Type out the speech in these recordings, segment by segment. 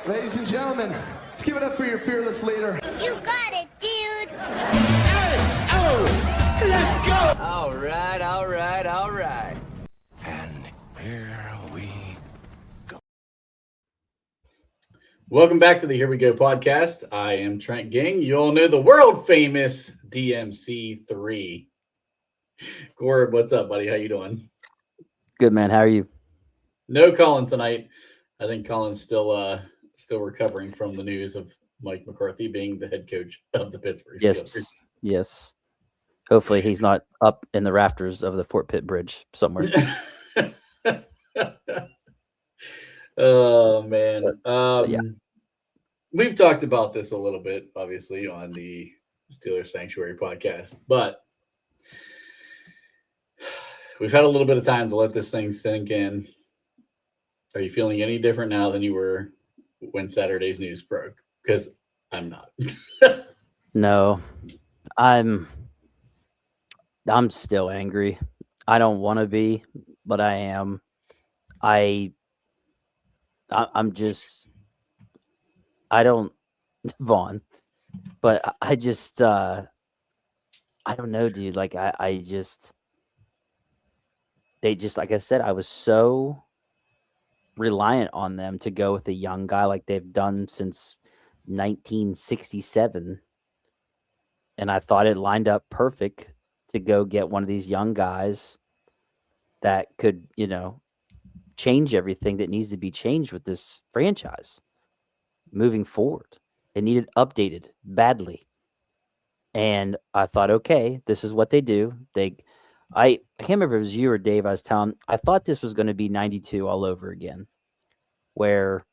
Ladies and gentlemen, let's give it up for your fearless leader. You got it, dude. Let's go. All right. And here we go. Welcome back to the Here We Go podcast. I am Trent Ging. You all know the world famous DMC3. Gord, what's up, buddy? How you doing? Good, man. How are you? No Colin tonight. I think Colin's still recovering from the news of Mike McCarthy being the head coach of the Pittsburgh Steelers. Yes. Hopefully he's not up in the rafters of the Fort Pitt Bridge somewhere. Oh, man. Yeah. We've talked about this a little bit, obviously, on the Steelers Sanctuary podcast, but we've had a little bit of time to let this thing sink in. Are you feeling any different now than you were when Saturday's news broke? Because I'm not. No, I'm still angry. I don't want to be, but I am. I'm just, I don't, Vaughn, but I just, I don't know, dude. Like, they just, like I said, I was so reliant on them to go with a young guy like they've done since 1967. And I thought it lined up perfect to go get one of these young guys that could, change everything that needs to be changed with this franchise moving forward. It needed updated badly. And I thought, okay, this is what they do. I can't remember if it was you or Dave I was telling. I thought this was going to be 92 all over again, where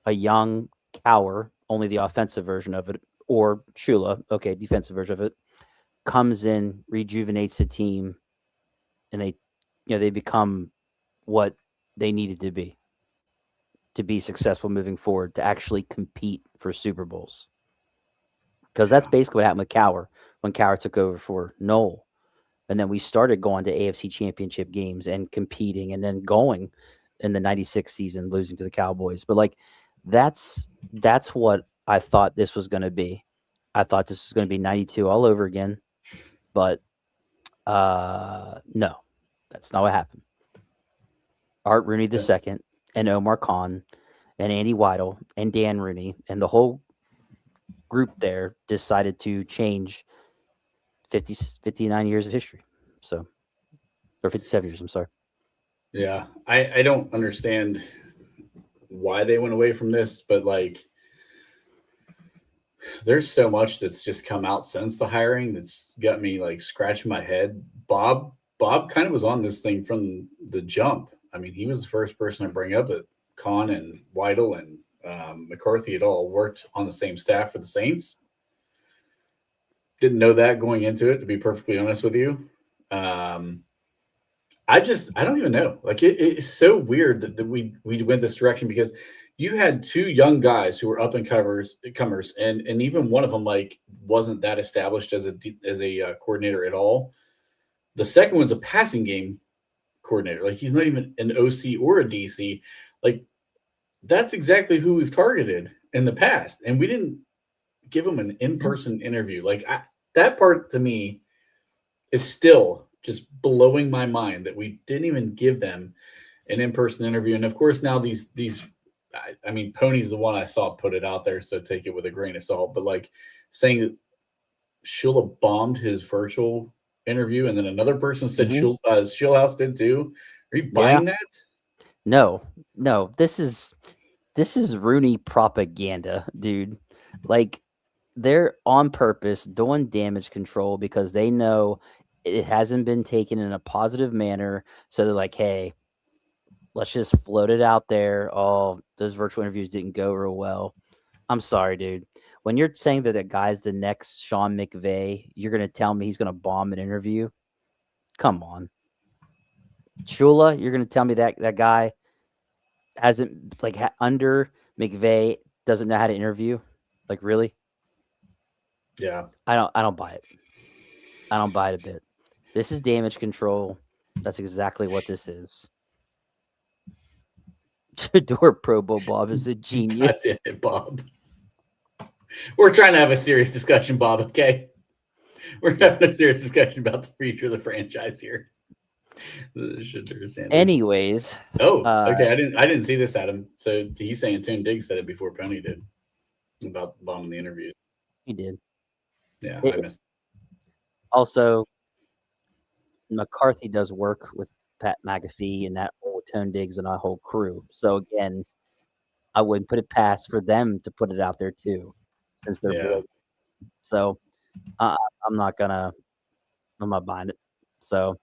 a young Cower, only the offensive version of it, or Shula, okay, defensive version of it, comes in, rejuvenates the team, and they become what they needed to be successful moving forward, to actually compete for Super Bowls. Because that's basically what happened with Cower when Cower took over for Noel. And then we started going to AFC championship games and competing, and then going in the 96 season, losing to the Cowboys. But like, that's what I thought this was going to be. I thought this was going to be 92 all over again, but no, that's not what happened. Art Rooney II and Omar Khan and Andy Weidel and Dan Rooney and the whole group there decided to change 59 years of history. So, or 57 years, I'm sorry. Yeah, I don't understand why they went away from this, but like, there's so much that's just come out since the hiring that's got me like scratching my head. Bob kind of was on this thing from the jump. I mean, he was the first person to bring up that Khan and Weidel and McCarthy had all worked on the same staff for the Saints. Didn't know that going into it, to be perfectly honest with you. I don't even know. Like, it's so weird that we went this direction, because you had two young guys who were up and comers, and even one of them like wasn't that established as a coordinator at all. The second one's a passing game coordinator. Like, he's not even an OC or a DC. Like, that's exactly who we've targeted in the past, and we didn't give him an in-person interview. Like, that part to me is still just blowing my mind that we didn't even give them an in-person interview. And of course, now these I mean, Pony's the one I saw put it out there, so take it with a grain of salt. But like, saying that Shula bombed his virtual interview, and then another person said Scheelhaase did too. Are you buying that? No. This is Rooney propaganda, dude. Like, they're on purpose doing damage control because they know it hasn't been taken in a positive manner. So they're like, hey, let's just float it out there. Oh, those virtual interviews didn't go real well. I'm sorry, dude. When you're saying that guy's the next Sean McVay, you're going to tell me he's going to bomb an interview? Come on. Shula, you're going to tell me that guy hasn't, like, under McVay, doesn't know how to interview? Like, really? Yeah. I don't buy it. I don't buy it a bit. This is damage control. That's exactly what this is. Shador Pro Bowl Bob is a God genius. damn it, Bob. We're trying to have a serious discussion, Bob, okay? We're having a serious discussion about the future of the franchise here. Anyways, okay. I didn't see this, Adam. So he's saying Tone Diggs said it before Pony did about bombing the interviews. he did. Yeah, I missed. Also, McCarthy does work with Pat McAfee and that whole Tone Diggs and our whole crew. So again, I wouldn't put it past for them to put it out there too, since they're boys. So I'm not buying it. So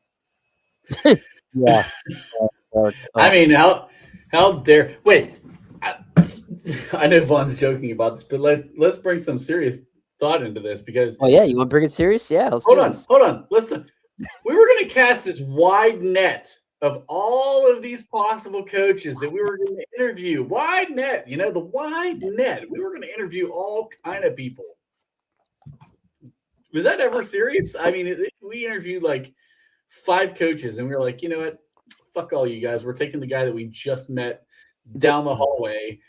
yeah. I mean, how dare wait? I know Vaughn's joking about this, but let's bring some serious thought into this because. Oh yeah, you want to bring it serious? Yeah. Hold on. Listen, we were going to cast this wide net of all of these possible coaches that we were going to interview. Wide net, the wide net. We were going to interview all kind of people. Was that ever serious? I mean, we interviewed like 5 coaches, and we were like, you know what? Fuck all you guys. We're taking the guy that we just met down the hallway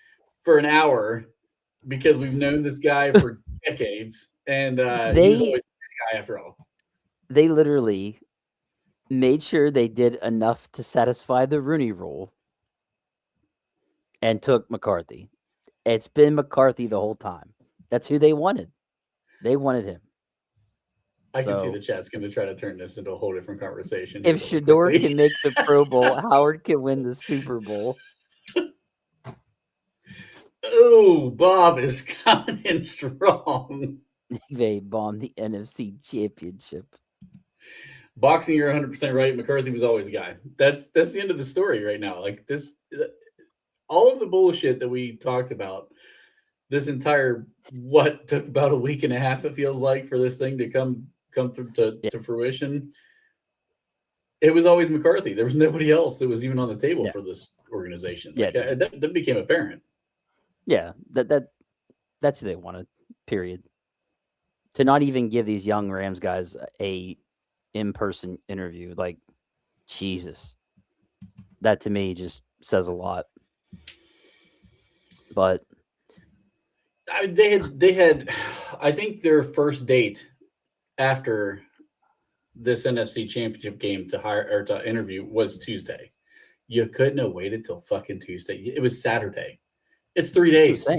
for an hour because we've known this guy for decades, and he was always a guy after all. They literally made sure they did enough to satisfy the Rooney rule and took McCarthy. It's been McCarthy the whole time. That's who they wanted. They wanted him. I can see the chat's going to try to turn this into a whole different conversation. If Shador can make the Pro Bowl, Howard can win the Super Bowl. Oh, Bob is coming in strong. They bombed the NFC Championship. Boxing, you're 100% right. McCarthy was always a guy. That's the end of the story right now. Like this, all of the bullshit that we talked about, this entire took about a week and a half. It feels like for this thing to come through to fruition. It was always McCarthy. There was nobody else that was even on the table for this organization. Like, that became apparent. Yeah, that's who they wanted. Period. To not even give these young Rams guys a in-person interview, like Jesus, that to me just says a lot. But they had, I think their first date after this NFC Championship game to interview was Tuesday. You couldn't have waited till fucking Tuesday. It was Saturday. It's 3 days. You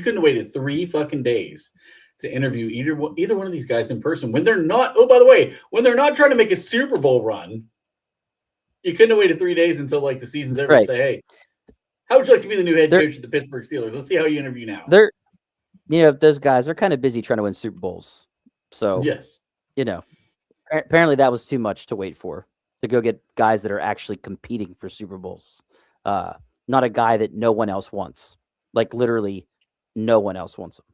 couldn't have waited 3 fucking days to interview either one of these guys in person when they're not. Oh, by the way, when they're not trying to make a Super Bowl run, you couldn't have waited 3 days until like the season's over and say, "Hey, how would you like to be the new head coach of the Pittsburgh Steelers? Let's see how you interview now." Those guys are kind of busy trying to win Super Bowls. So yes, apparently that was too much to wait for, to go get guys that are actually competing for Super Bowls. Not a guy that no one else wants. Like literally, no one else wants him.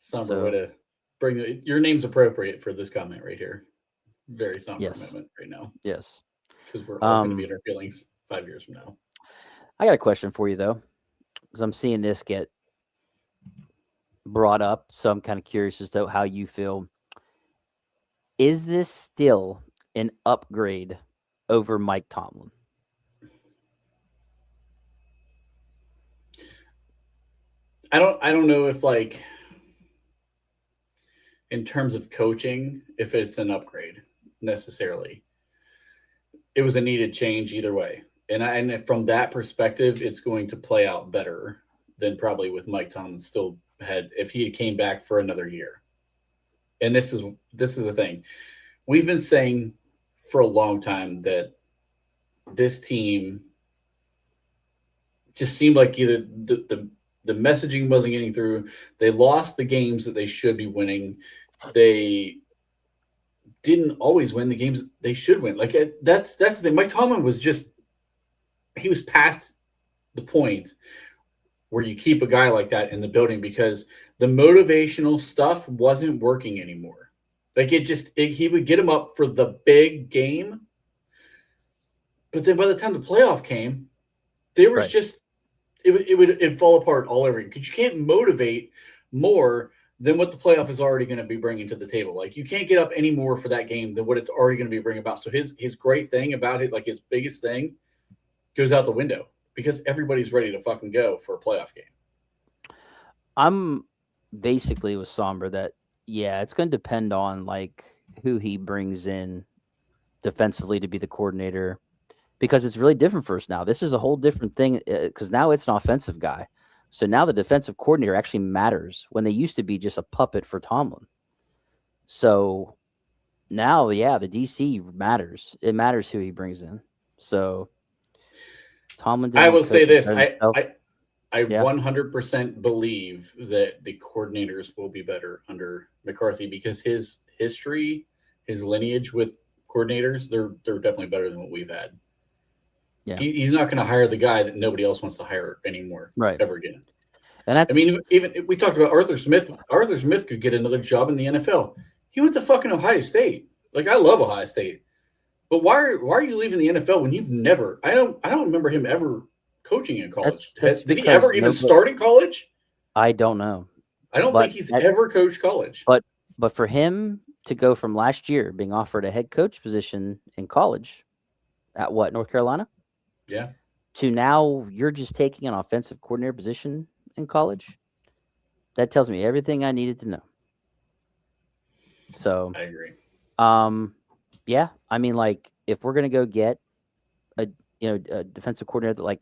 Somber way to bring your name's appropriate for this comment right here. Very somber moment right now. Yes, because we're all going to be in our feelings 5 years from now. I got a question for you though, because I'm seeing this get brought up, so I'm kind of curious as to how you feel. Is this still an upgrade over Mike Tomlin? I don't know if like in terms of coaching, if it's an upgrade necessarily. It was a needed change either way. And from that perspective, it's going to play out better than probably with Mike Tomlin still had if he came back for another year. And this is the thing. We've been saying for a long time that this team just seemed like either the messaging wasn't getting through. They lost the games that they should be winning. They didn't always win the games they should win. Like that's the thing. Mike Tomlin was he was past the point where you keep a guy like that in the building because the motivational stuff wasn't working anymore. Like he would get him up for the big game. But then by the time the playoff came, there was it'd fall apart all over because you can't motivate more than what the playoff is already going to be bringing to the table. Like you can't get up any more for that game than what it's already going to be bringing about. So his great thing about it, like his biggest thing, goes out the window because everybody's ready to fucking go for a playoff game. I'm basically with Somber that, yeah, it's going to depend on like who he brings in defensively to be the coordinator, because it's really different for us now. This is a whole different thing because now it's an offensive guy. So now the defensive coordinator actually matters when they used to be just a puppet for Tomlin. So now, yeah, the DC matters. It matters who he brings in. So Tomlin I didn't will say coach this. himself. I Yeah. 100% believe that the coordinators will be better under McCarthy because his history, his lineage with coordinators, they're definitely better than what we've had. Yeah. He's not going to hire the guy that nobody else wants to hire anymore, Right. ever again. And that's, I mean, even we talked about Arthur Smith. Arthur Smith could get another job in the NFL. He went to fucking Ohio State. Like, I love Ohio State, but why are you leaving the NFL when you've never? I don't remember him ever coaching in college. That's Did he ever even start in college? I don't know. I don't think he's ever coached college. But for him to go from last year being offered a head coach position in college at what, North Carolina? Yeah. To now you're just taking an offensive coordinator position in college. That tells me everything I needed to know. So I agree. Yeah, I mean, like, if we're gonna go get a defensive coordinator that like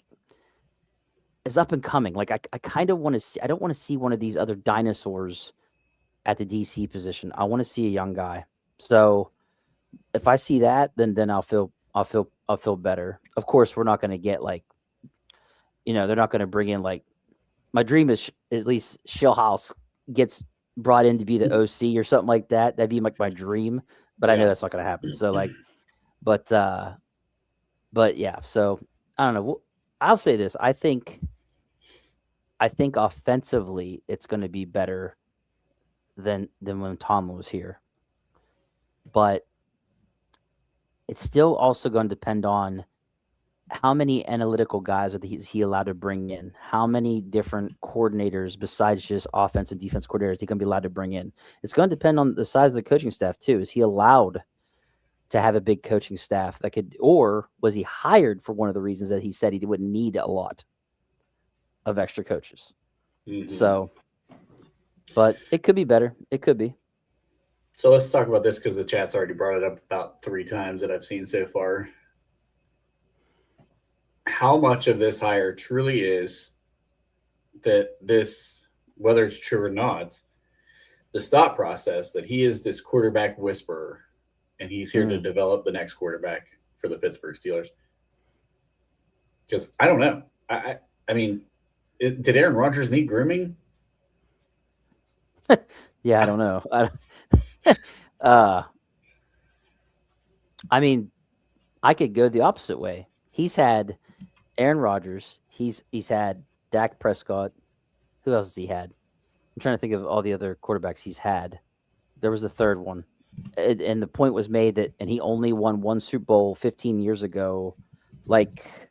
is up and coming, like I kind of want to see. I don't want to see one of these other dinosaurs at the DC position. I want to see a young guy. So if I see that, then I'll feel better. Of course, we're not going to get like, they're not going to bring in like. My dream is at least Scheelhaase gets brought in to be the OC or something like that. That'd be like my dream, but I know that's not going to happen. So like, but yeah. So I don't know. I'll say this. I think offensively it's going to be better than when Tomlin was here, but it's still also going to depend on how many analytical guys is he allowed to bring in? How many different coordinators besides just offense and defense coordinators is he going to be allowed to bring in? It's going to depend on the size of the coaching staff too. Is he allowed to have a big coaching staff that could, or was he hired for one of the reasons that he said he wouldn't need a lot of extra coaches? Mm-hmm. So, but it could be better. It could be. So let's talk about this because the chat's already brought it up about 3 times that I've seen so far. How much of this hire truly is that this, whether it's true or not, this thought process that he is this quarterback whisperer and he's here to develop the next quarterback for the Pittsburgh Steelers? Because I don't know. I mean, did Aaron Rodgers need grooming? Yeah, I don't know. I mean, I could go the opposite way. He's had Aaron Rodgers. He's had Dak Prescott. Who else has he had? I'm trying to think of all the other quarterbacks he's had. There was the third one. And the point was made that, and he only won one Super Bowl 15 years ago. Like,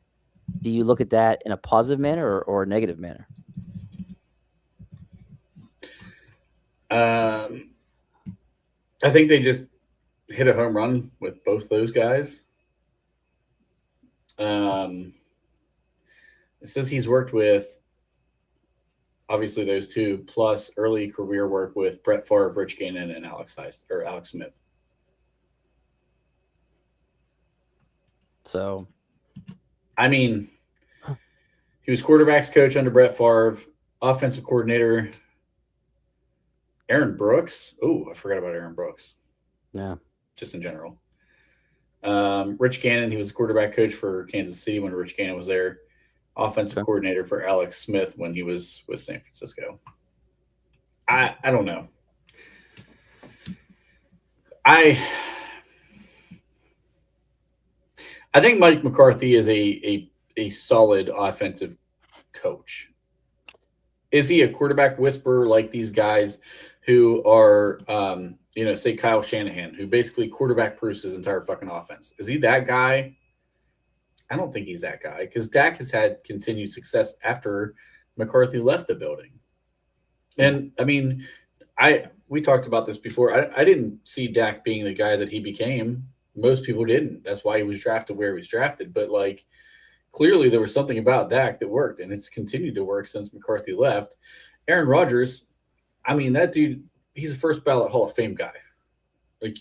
do you look at that in a positive manner or a negative manner? I think they just hit a home run with both those guys. It says he's worked with, obviously, those two, plus early career work with Brett Favre, Rich Gannon, and Alex Smith. So, I mean, he was quarterback's coach under Brett Favre, offensive coordinator. Aaron Brooks. Oh, I forgot about Aaron Brooks. Yeah. Just in general. Rich Gannon, he was the quarterback coach for Kansas City when Rich Gannon was there. Offensive coordinator for Alex Smith when he was with San Francisco. I don't know. I think Mike McCarthy is a solid offensive coach. Is he a quarterback whisperer like these guys who are, say Kyle Shanahan, who basically quarterback proofs his entire fucking offense? Is he that guy? I don't think he's that guy because Dak has had continued success after McCarthy left the building. And I mean, we talked about this before. I didn't see Dak being the guy that he became. Most people didn't. That's why he was drafted where he was drafted. But like, clearly there was something about Dak that worked, and it's continued to work since McCarthy left. Aaron Rodgers, I mean, that dude, he's a first ballot Hall of Fame guy. Like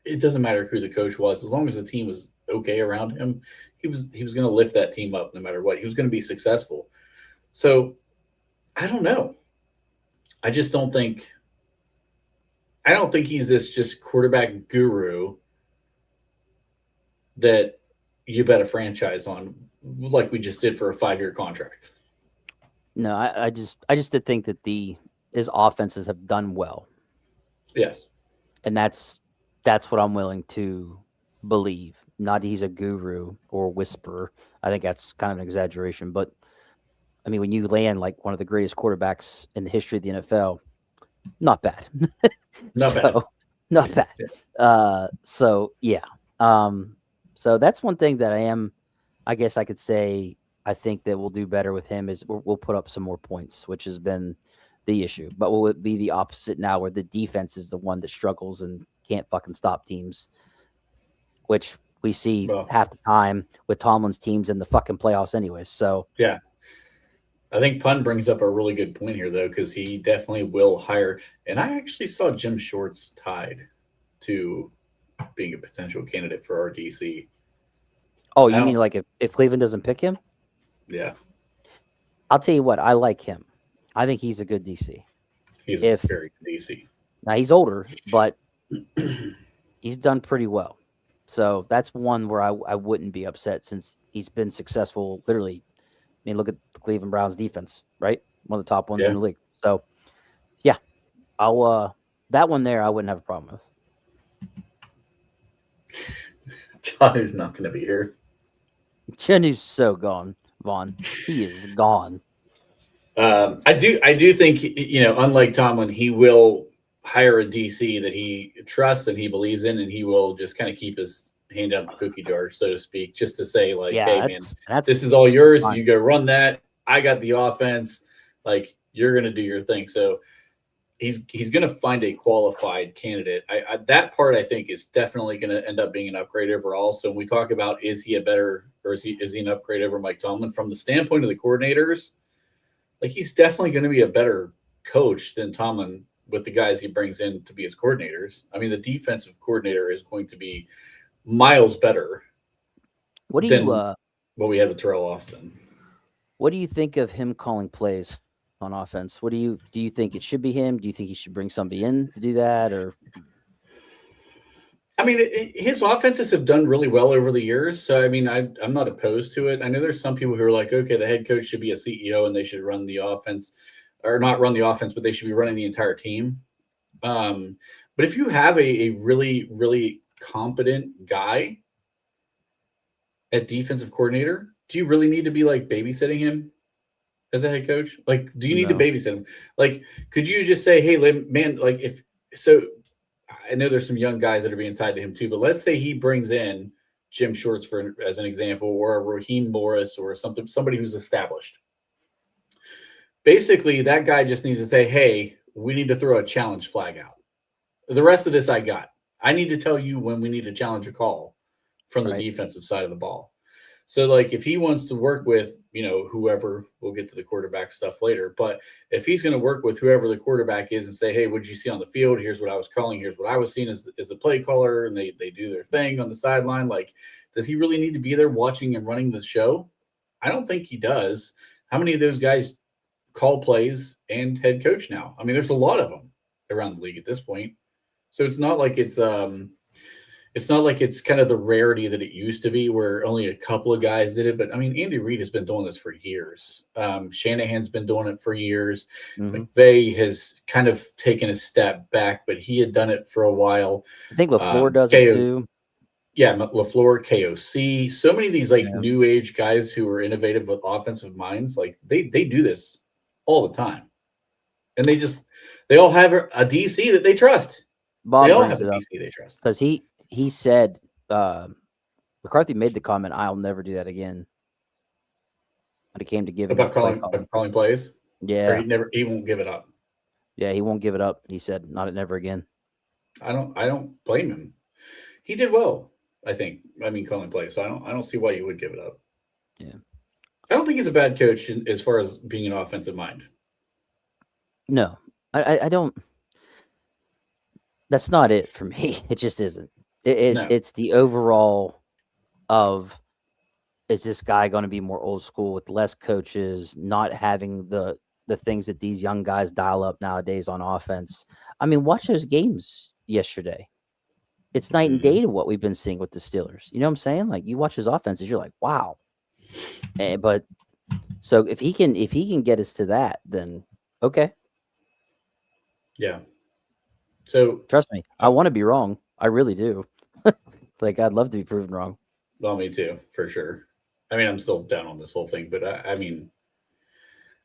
it doesn't matter who the coach was, as long as the team was okay around him, he was going to lift that team up no matter what. He was going to be successful. So I don't know. I just don't think. I don't think he's this just quarterback guru that you bet a franchise on, like we just did for a 5-year contract. No, I just did think that his offenses have done well. Yes. And that's what I'm willing to believe. Not he's a guru or whisperer. I think that's kind of an exaggeration. But, I mean, when you land like one of the greatest quarterbacks in the history of the NFL, not bad. Not bad. Not bad. Yeah. So that's one thing that I guess I could say I think that we'll do better with him is we'll put up some more points, which has been the issue. But will it be the opposite now where the defense is the one that struggles and can't fucking stop teams, which we see half the time with Tomlin's teams in the fucking playoffs anyways. So yeah. I think Pun brings up a really good point here, though, because he definitely will hire. And I actually saw Jim Shorts tied to being a potential candidate for our DC. Oh, you mean like if Cleveland doesn't pick him? Yeah. I'll tell you what, I like him. I think he's a good DC. He's a very good DC. Now, he's older, but he's done pretty well. So that's one where I wouldn't be upset since he's been successful literally. I mean, look at the Cleveland Browns defense, right? One of the top ones in the league. So, yeah, that one there I wouldn't have a problem with. Johnny's not going to be here. Chenu's so gone, Vaughn. He is gone. I do think, unlike Tomlin, he will hire a DC that he trusts and he believes in, and he will just kind of keep his hand out the cookie jar, so to speak, just to say, like, hey, man, this is all yours. You go run that. I got the offense. Like, you're going to do your thing. So he's going to find a qualified candidate. That part, I think, is definitely going to end up being an upgrade overall. So when we talk about is he an upgrade over Mike Tomlin, from the standpoint of the coordinators, like, he's definitely going to be a better coach than Tomlin with the guys he brings in to be his coordinators. I mean, the defensive coordinator is going to be miles better than what we had with Terrell Austin. What do you think of him calling plays on offense? What do you think it should be him? Do you think he should bring somebody in to do that? Or, I mean, his offenses have done really well over the years. So, I mean, I'm not opposed to it. I know there's some people who are like, okay, the head coach should be a CEO and they should run the offense, or not run the offense, but they should be running the entire team. But if you have a really, really competent guy at defensive coordinator, do you really need to be like babysitting him as a head coach? Like, do you need to babysit him? Like, could you just say, hey, man, like, I know there's some young guys that are being tied to him too, but let's say he brings in Jim Shorts as an example, or a Raheem Morris or somebody who's established. Basically, that guy just needs to say, hey, we need to throw a challenge flag out. The rest of this I got. I need to tell you when we need to challenge a call from the defensive side of the ball. So, like, if he wants to work with, whoever, we'll get to the quarterback stuff later, but if he's going to work with whoever the quarterback is and say, hey, what did you see on the field? Here's what I was calling. Here's what I was seeing as the play caller, and they do their thing on the sideline. Like, does he really need to be there watching and running the show? I don't think he does. How many of those guys call plays and head coach now? I mean, there's a lot of them around the league at this point. So it's not like it's kind of the rarity that it used to be where only a couple of guys did it. But I mean, Andy Reid has been doing this for years. Shanahan's been doing it for years. Mm-hmm. McVay has kind of taken a step back, but he had done it for a while. I think LaFleur does it too. Yeah, LaFleur, KOC. So many of these new age guys who are innovative with offensive minds, like they do this all the time. And they all have a DC that they trust. Bob they all have a DC they trust. Because he said, McCarthy made the comment, I'll never do that again. When it came to giving about calling plays. Yeah. Or he won't give it up. Yeah, he won't give it up. He said, never again. I don't blame him. He did well, I think. I mean, calling plays. So I don't see why you would give it up. Yeah. I don't think he's a bad coach as far as being an offensive mind. No, I don't. That's not it for me. It just isn't. No. It's the overall of, is this guy going to be more old school with less coaches, not having the things that these young guys dial up nowadays on offense? I mean, watch those games yesterday. It's night and day to what we've been seeing with the Steelers. You know what I'm saying? Like, you watch his offenses, you're like, wow. But so if he can get us to that, then okay. Yeah. So Trust me, I want to be wrong. I really do. Like, I'd love to be proven wrong. well, me too, for sure. I mean, I'm still down on this whole thing, but I mean,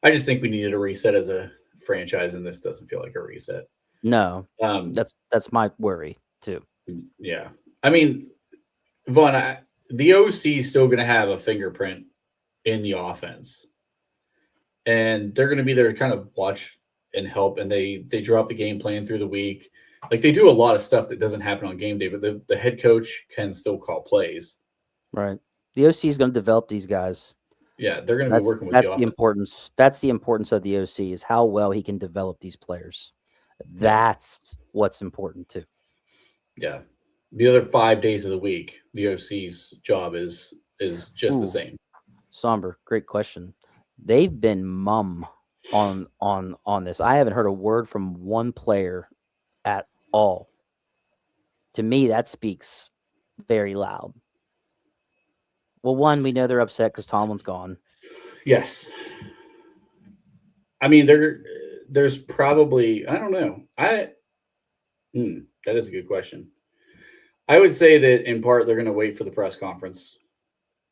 I just think we needed a reset as a franchise, and this doesn't feel like a reset. No, Um, that's my worry too. yeah. I mean, Vaughn, the OC is still going to have a fingerprint in the offense, and they're going to be there to kind of watch and help. And they drop the game plan through the week. Like, they do a lot of stuff that doesn't happen on game day, but the head coach can still call plays. Right. The OC is going to develop these guys. Yeah, they're going to be working with that's the the offense. importance. That's the importance of the OC, is how well he can develop these players. That's what's important too. Yeah. The other 5 days of the week, the OC's job is just the same. Somber, great question. They've been mum on this. I haven't heard a word from one player at all. To me, that speaks very loud. Well, one, we know they're upset because Tomlin's gone. Yes. I mean, there's probably, I don't know. That is a good question. I would say that in part they're going to wait for the press conference.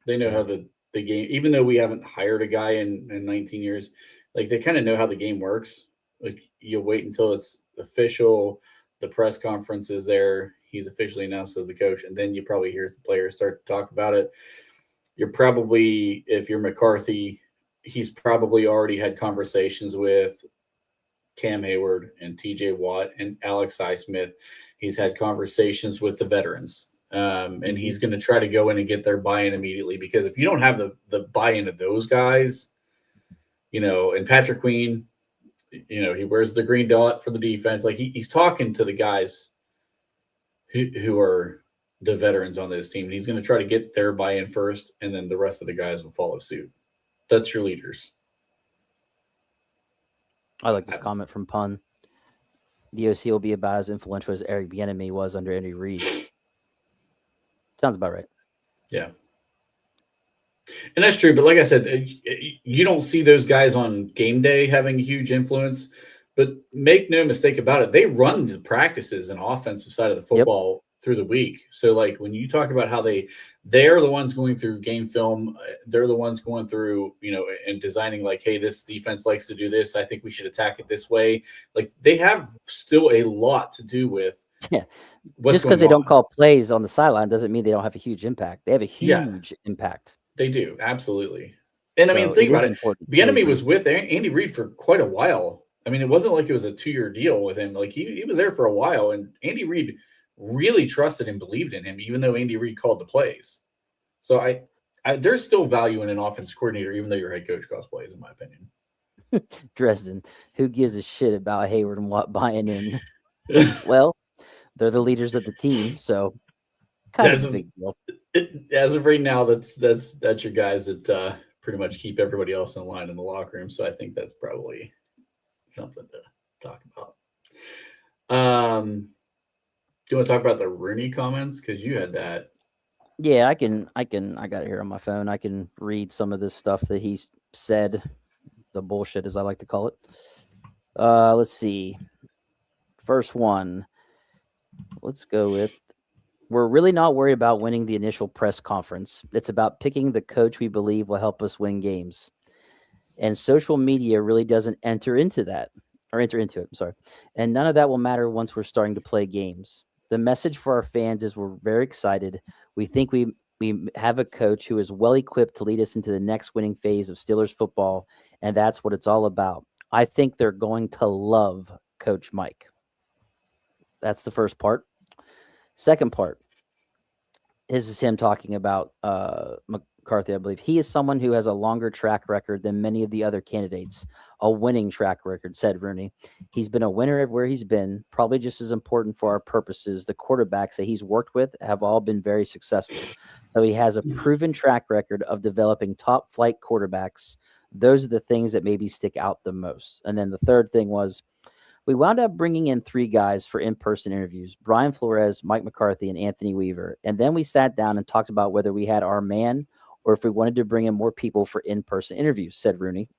They know how the game, even though we haven't hired a guy in 19 years, like, they kind of know how the game works. Like, you wait until it's official, the press conference is there, he's officially announced as the coach, and then you probably hear the players start to talk about it. You're probably, if you're McCarthy, he's probably already had conversations with Cam Hayward and TJ Watt and Alex Highsmith. He's had conversations with the veterans. And he's going to try to go in and get their buy-in immediately, because if you don't have the buy-in of those guys, and Patrick Queen, he wears the green dot for the defense. Like, he's talking to the guys who are the veterans on this team, and he's going to try to get their buy-in first, and then the rest of the guys will follow suit. That's your leaders. I like this comment from Pun. The OC will be about as influential as Eric Bieniemy was under Andy Reid. Sounds about right. Yeah. And that's true. But like I said, you don't see those guys on game day having a huge influence. But make no mistake about it, they run the practices and offensive side of the football through the week. So, like, when you talk about how they're the ones going through game film, they're the ones going through, and designing, like, hey, this defense likes to do this, I think we should attack it this way. Like, they have still a lot to do with. Yeah. Just because they don't call plays on the sideline doesn't mean they don't have a huge impact. They have a huge impact. They do, absolutely. And So I mean, think about it. The enemy Reid was with Andy Reid for quite a while. I mean, it wasn't like it was a 2-year deal with him. Like, he was there for a while, and Andy Reid really trusted and believed in him, even though Andy Reid called the plays. So I there's still value in an offensive coordinator, even though your head coach calls plays, in my opinion. Dresden, who gives a shit about Hayward and Watt buying in? Well, they're the leaders of the team, so kind of a big deal. As of right now, that's your guys that pretty much keep everybody else in line in the locker room. So I think that's probably something to talk about. Do you want to talk about the Rooney comments? Because you had that. Yeah, I got it here on my phone. I can read some of this stuff that he said, the bullshit, as I like to call it. Let's see. First one. Let's go with, we're really not worried about winning the initial press conference. It's about picking the coach we believe will help us win games. And social media really doesn't enter into it. I'm sorry. And none of that will matter once we're starting to play games. The message for our fans is we're very excited. We think we have a coach who is well equipped to lead us into the next winning phase of Steelers football, and that's what it's all about. I think they're going to love Coach Mike. That's the first part. Second part, this is him talking about McCarthy, I believe. He is someone who has a longer track record than many of the other candidates, a winning track record, said Rooney. He's been a winner at where he's been, probably just as important for our purposes. The quarterbacks that he's worked with have all been very successful. So he has a proven track record of developing top flight quarterbacks. Those are the things that maybe stick out the most. And then the third thing was, we wound up bringing in 3 guys for in-person interviews, Brian Flores, Mike McCarthy, and Anthony Weaver. And then we sat down and talked about whether we had our man or if we wanted to bring in more people for in-person interviews, said Rooney.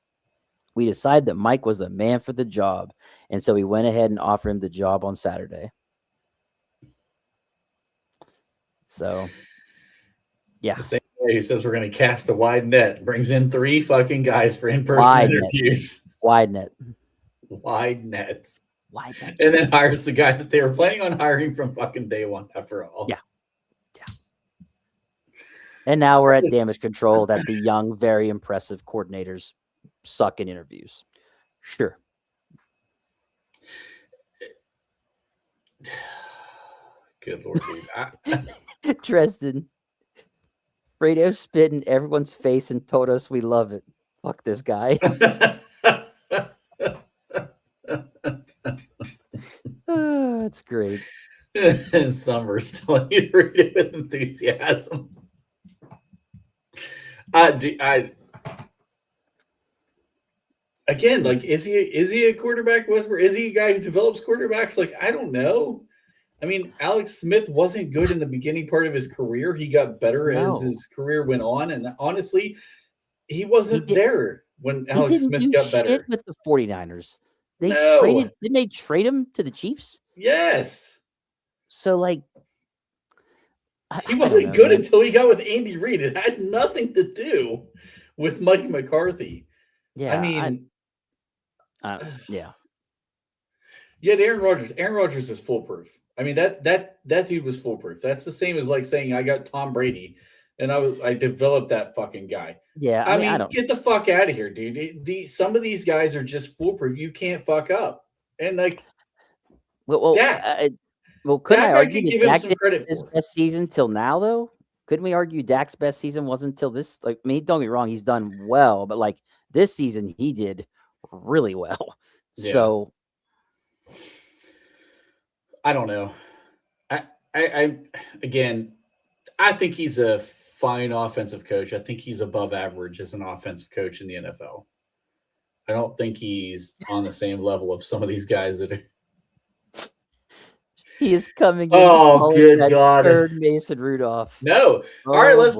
We decided that Mike was the man for the job, and so we went ahead and offered him the job on Saturday. So, yeah. The same way he says we're going to cast a wide net, brings in 3 fucking guys for in-person interviews. Wide net. Wide nets. Wide net. And then hires the guy that they were planning on hiring from fucking day one, after all. Yeah. And now we're at damage control that the young, very impressive coordinators suck in interviews. Sure. Good Lord, dude. Dresden. Fredo spit in everyone's face and told us we love it. Fuck this guy. That's great. And Summers telling you to read it with enthusiasm. Again, like, is he a quarterback whisperer? Is he a guy who develops quarterbacks? Like, I don't know. I mean, Alex Smith wasn't good in the beginning part of his career. He got better as his career went on. And honestly, he wasn't there when Alex Smith got better. Shit with the 49ers. Didn't they trade him to the Chiefs? Yes. So, like, he wasn't good until he got with Andy Reid. It had nothing to do with Mike McCarthy. Yeah. I mean, yeah. You had Aaron Rodgers. Aaron Rodgers is foolproof. I mean, that dude was foolproof. That's the same as like saying I got Tom Brady and I developed that fucking guy. Yeah. I mean, get the fuck out of here, dude. Some of these guys are just foolproof. You can't fuck up. And like, couldn't I argue that Dak did his best season till now, though? Couldn't we argue Dak's best season wasn't till this? Like, I mean, don't get me wrong, he's done well, but like this season, he did really well. Yeah. So, I don't know. I think he's a fine offensive coach. I think he's above average as an offensive coach in the NFL. I don't think he's on the same level of some of these guys that are. He is coming. Oh, good God! Third Mason Rudolph. No. All right, let's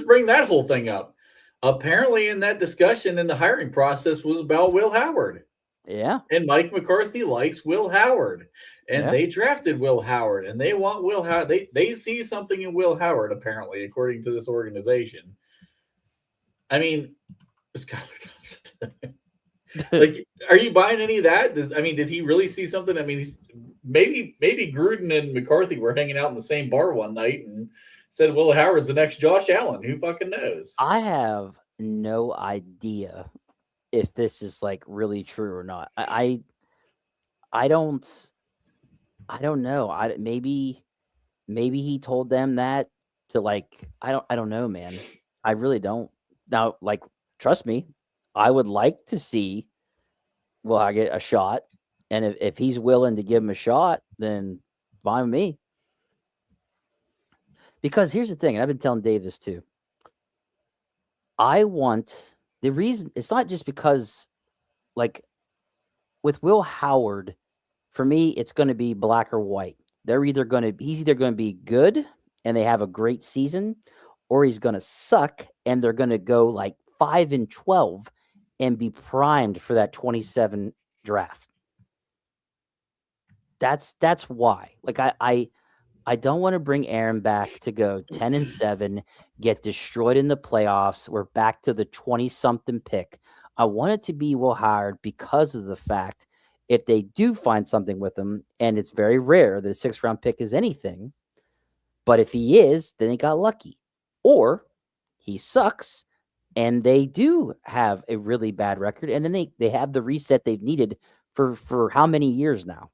bring that whole thing up. Apparently, in that discussion in the hiring process was about Will Howard. Yeah. And Mike McCarthy likes Will Howard, and they drafted Will Howard, and they want Will Howard. They see something in Will Howard, apparently, according to this organization. I mean, Skylar Thompson. Like, are you buying any of that? Did he really see something? I mean, maybe Gruden and McCarthy were hanging out in the same bar one night and said Will Howard's the next Josh Allen. Who fucking knows? I have no idea if this is like really true or not. I don't know. Maybe he told them that to like, I don't know, man. I really don't. Now, like, trust me, I would like to see Will I get a shot. And if he's willing to give him a shot, then fine with me. Because here's the thing, and I've been telling Dave this too. The reason, it's not just because, like, with Will Howard, for me, it's going to be black or white. He's either going to be good and they have a great season, or he's going to suck and they're going to go like 5-12 and be primed for that 27 draft. That's why. Like, I don't want to bring Aaron back to go 10-7, get destroyed in the playoffs. We're back to the 20-something pick. I want it to be Will Howard because of the fact if they do find something with him, and it's very rare that a 6th-round pick is anything, but if he is, then he got lucky. Or he sucks, and they do have a really bad record, and then they have the reset they've needed for how many years now?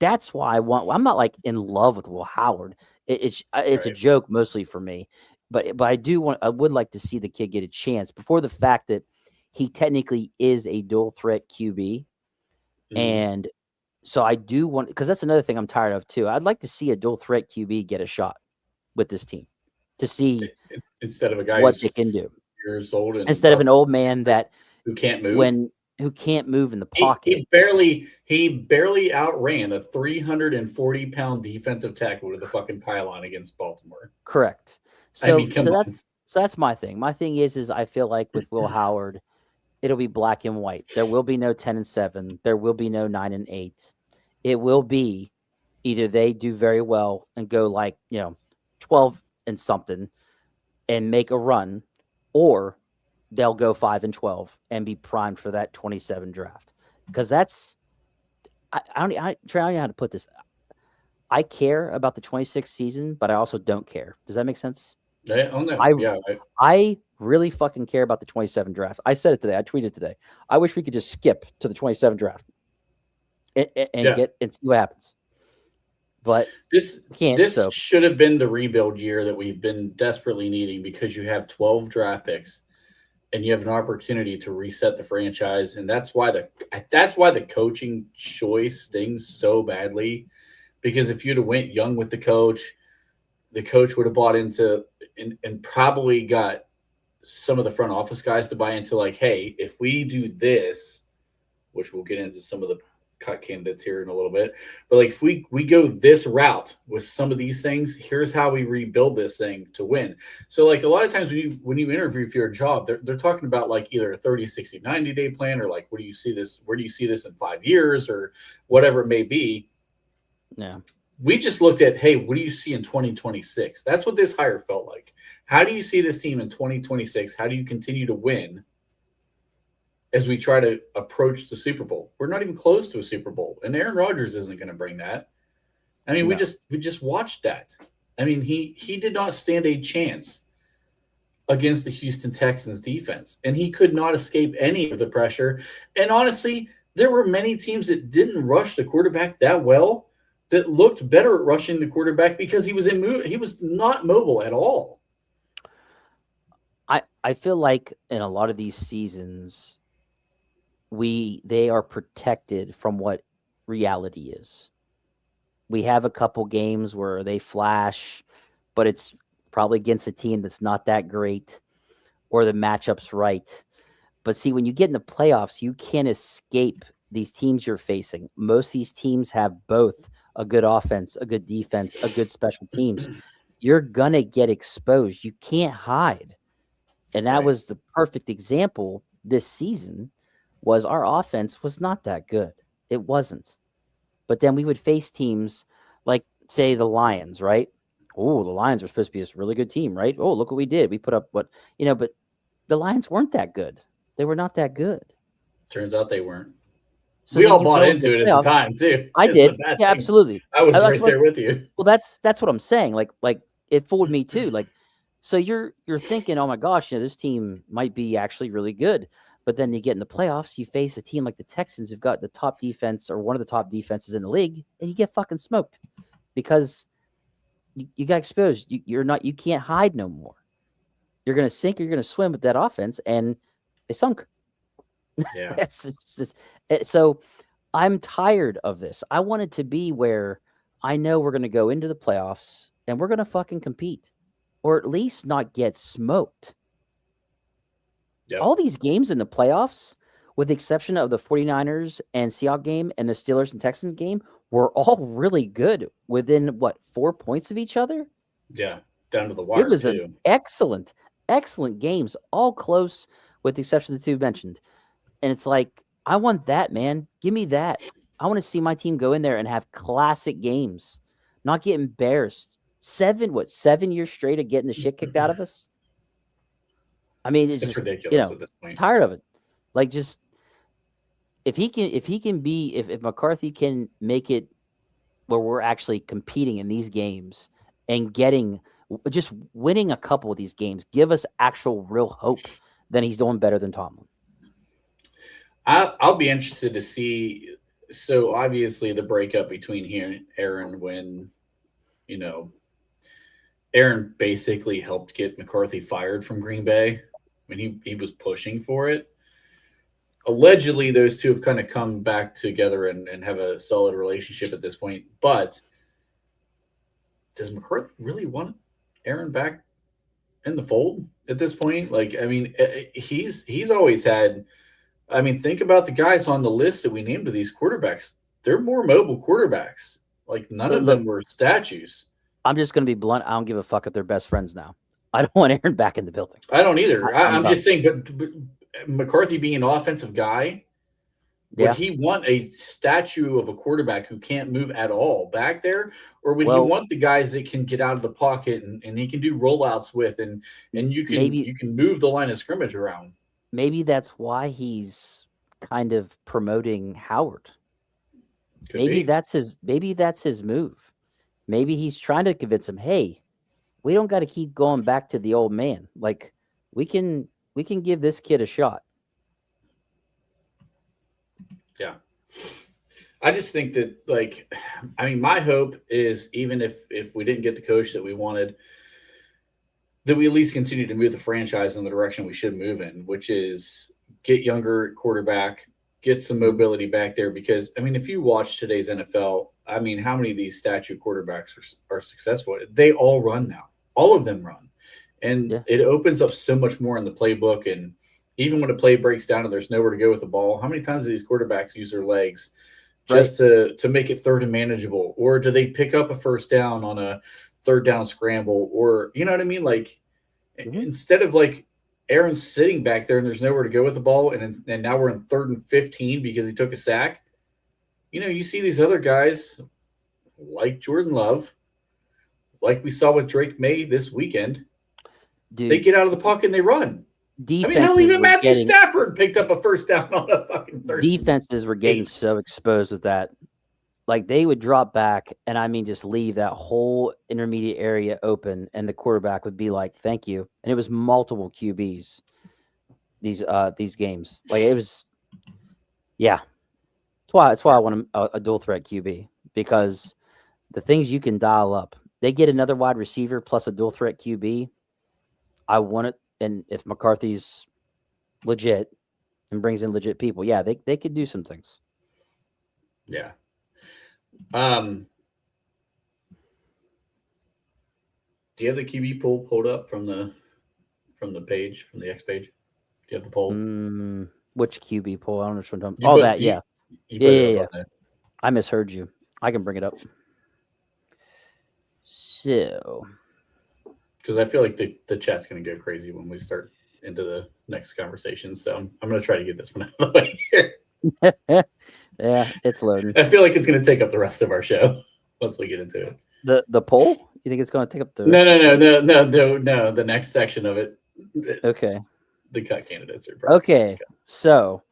That's why I'm not like in love with Will Howard. It's right. A joke mostly for me. but I would like to see the kid get a chance before the fact that he technically is a dual threat QB. And so I do want, because that's another thing I'm tired of too. I'd like to see a dual threat QB get a shot with this team to see instead of a guy what who's they can do years old and instead of an old man that who can't move. Who can't move in the pocket. He barely outran a 340-pound defensive tackle to the fucking pylon against Baltimore. Correct. So, I mean, come on. That's my thing. My thing is I feel like with Will Howard, it'll be black and white. There will be no 10-7. There will be no 9-8. It will be either they do very well and go like 12 and something and make a run, or they'll go 5-12 and be primed for that 27 draft. Because that's I don't know how to put this. I care about the 26th season, but I also don't care. Does that make sense? Yeah, I really fucking care about the 27 draft. I said it today. I tweeted today. I wish we could just skip to the 27 draft and see what happens. But this can't. This should have been the rebuild year that we've been desperately needing, because you have 12 draft picks and you have an opportunity to reset the franchise, and that's why the coaching choice stings so badly. Because if you'd have went young with the coach would have bought into and probably got some of the front office guys to buy into, like, hey, if we do this, which we'll get into some of the cut candidates here in a little bit, but like if we go this route with some of these things, here's how we rebuild this thing to win. So like a lot of times when you interview for your job, they're talking about like either a 30, 60, 90-day plan, or like, where do you see this in 5 years, or whatever it may be. Yeah. We just looked at, hey, what do you see in 2026? That's what this hire felt like. How do you see this team in 2026? How do you continue to win as we try to approach the Super Bowl? We're not even close to a Super Bowl, and Aaron Rodgers isn't going to bring that. I mean, No. we just watched that. I mean, he did not stand a chance against the Houston Texans defense, and he could not escape any of the pressure. And honestly, there were many teams that didn't rush the quarterback that well, that looked better at rushing the quarterback because he was not mobile at all. I feel like in a lot of these seasons, they are protected from what reality is. We have a couple games where they flash, but it's probably against a team that's not that great, or the matchup's right. But see, when you get in the playoffs, you can't escape these teams you're facing. Most of these teams have both a good offense, a good defense, a good special teams. You're going to get exposed. You can't hide. And that was the perfect example this season. Was our offense was not that good. It wasn't. But then we would face teams like, say, the Lions, right? Oh, the Lions are supposed to be this really good team, right? Oh, look what we did. We put up but the Lions weren't that good. They were not that good. Turns out they weren't. So we all bought into it at the time, too. I did. Yeah, absolutely. I was right there with you. Well, that's what I'm saying. Like it fooled me too. Like, so you're thinking, oh my gosh, this team might be actually really good. But then you get in the playoffs, you face a team like the Texans, who've got the top defense or one of the top defenses in the league, and you get fucking smoked because you got exposed. You can't hide no more. You're gonna sink or you're gonna swim with that offense, and they sunk. Yeah. So I'm tired of this. I want it to be where I know we're gonna go into the playoffs and we're gonna fucking compete, or at least not get smoked. Yep. All these games in the playoffs, with the exception of the 49ers and Seahawks game and the Steelers and Texans game, were all really good within 4 points of each other. Yeah, down to the wire. It was too. an excellent games, all close with the exception of the two mentioned. And it's like, I want that, man. Give me that. I want to see my team go in there and have classic games, not get embarrassed. 7 years straight of getting the shit kicked out of us. I mean, it's just ridiculous at this point. Tired of it. Like, just if McCarthy can make it where we're actually competing in these games and just winning a couple of these games, give us actual real hope, then he's doing better than Tomlin. I'll be interested to see. So obviously the breakup between he and Aaron, when Aaron basically helped get McCarthy fired from Green Bay. I mean, he was pushing for it. Allegedly, those two have kind of come back together and have a solid relationship at this point. But does McCarthy really want Aaron back in the fold at this point? Like, I mean, he's always had. I mean, think about the guys on the list that we named to these quarterbacks. They're more mobile quarterbacks. Like, none of them were statues. I'm just going to be blunt. I don't give a fuck if they're best friends now. I don't want Aaron back in the building. I don't either. I'm just saying, but McCarthy being an offensive guy, would he want a statue of a quarterback who can't move at all back there? Or would he want the guys that can get out of the pocket and he can do rollouts with and you can move the line of scrimmage around? Maybe that's why he's kind of promoting Howard. Maybe that's his move. Maybe he's trying to convince him, hey, we don't got to keep going back to the old man. Like, we can give this kid a shot. Yeah. I just think that, like, I mean, my hope is even if we didn't get the coach that we wanted, that we at least continue to move the franchise in the direction we should move in, which is get younger quarterback, get some mobility back there. Because, I mean, if you watch today's NFL, I mean, how many of these statue quarterbacks are successful? They all run now. All of them run. And it opens up so much more in the playbook. And even when a play breaks down and there's nowhere to go with the ball, how many times do these quarterbacks use their legs just to make it third and manageable? Or do they pick up a first down on a third down scramble? Or, you know what I mean? Like, instead of, like, Aaron sitting back there and there's nowhere to go with the ball, and now we're in 3rd and 15 because he took a sack. You know, you see these other guys like Jordan Love, like we saw with Drake May this weekend. Dude, they get out of the pocket and they run. I mean, hell, even Matthew Stafford picked up a first down on a fucking third. Defenses were getting so exposed with that. Like, they would drop back and, I mean, just leave that whole intermediate area open, and the quarterback would be like, thank you. And it was multiple QBs, these games. Like, it was, yeah. That's why I want a dual threat QB, because the things you can dial up. They get another wide receiver plus a dual threat QB. I want it. And if McCarthy's legit and brings in legit people, yeah, they could do some things. Yeah. Do you have the QB poll pulled up from the page, from the X page? Do you have the poll? Which QB poll? I don't know which one. Yeah. Yeah. I misheard you. I can bring it up. So, because I feel like the chat's going to go crazy when we start into the next conversation. So I'm going to try to get this one out of the way here. Yeah, it's loading. I feel like it's going to take up the rest of our show once we get into it. The poll? You think it's going to take up the? No. The next section of it. Okay. The cut candidates are probably okay. So,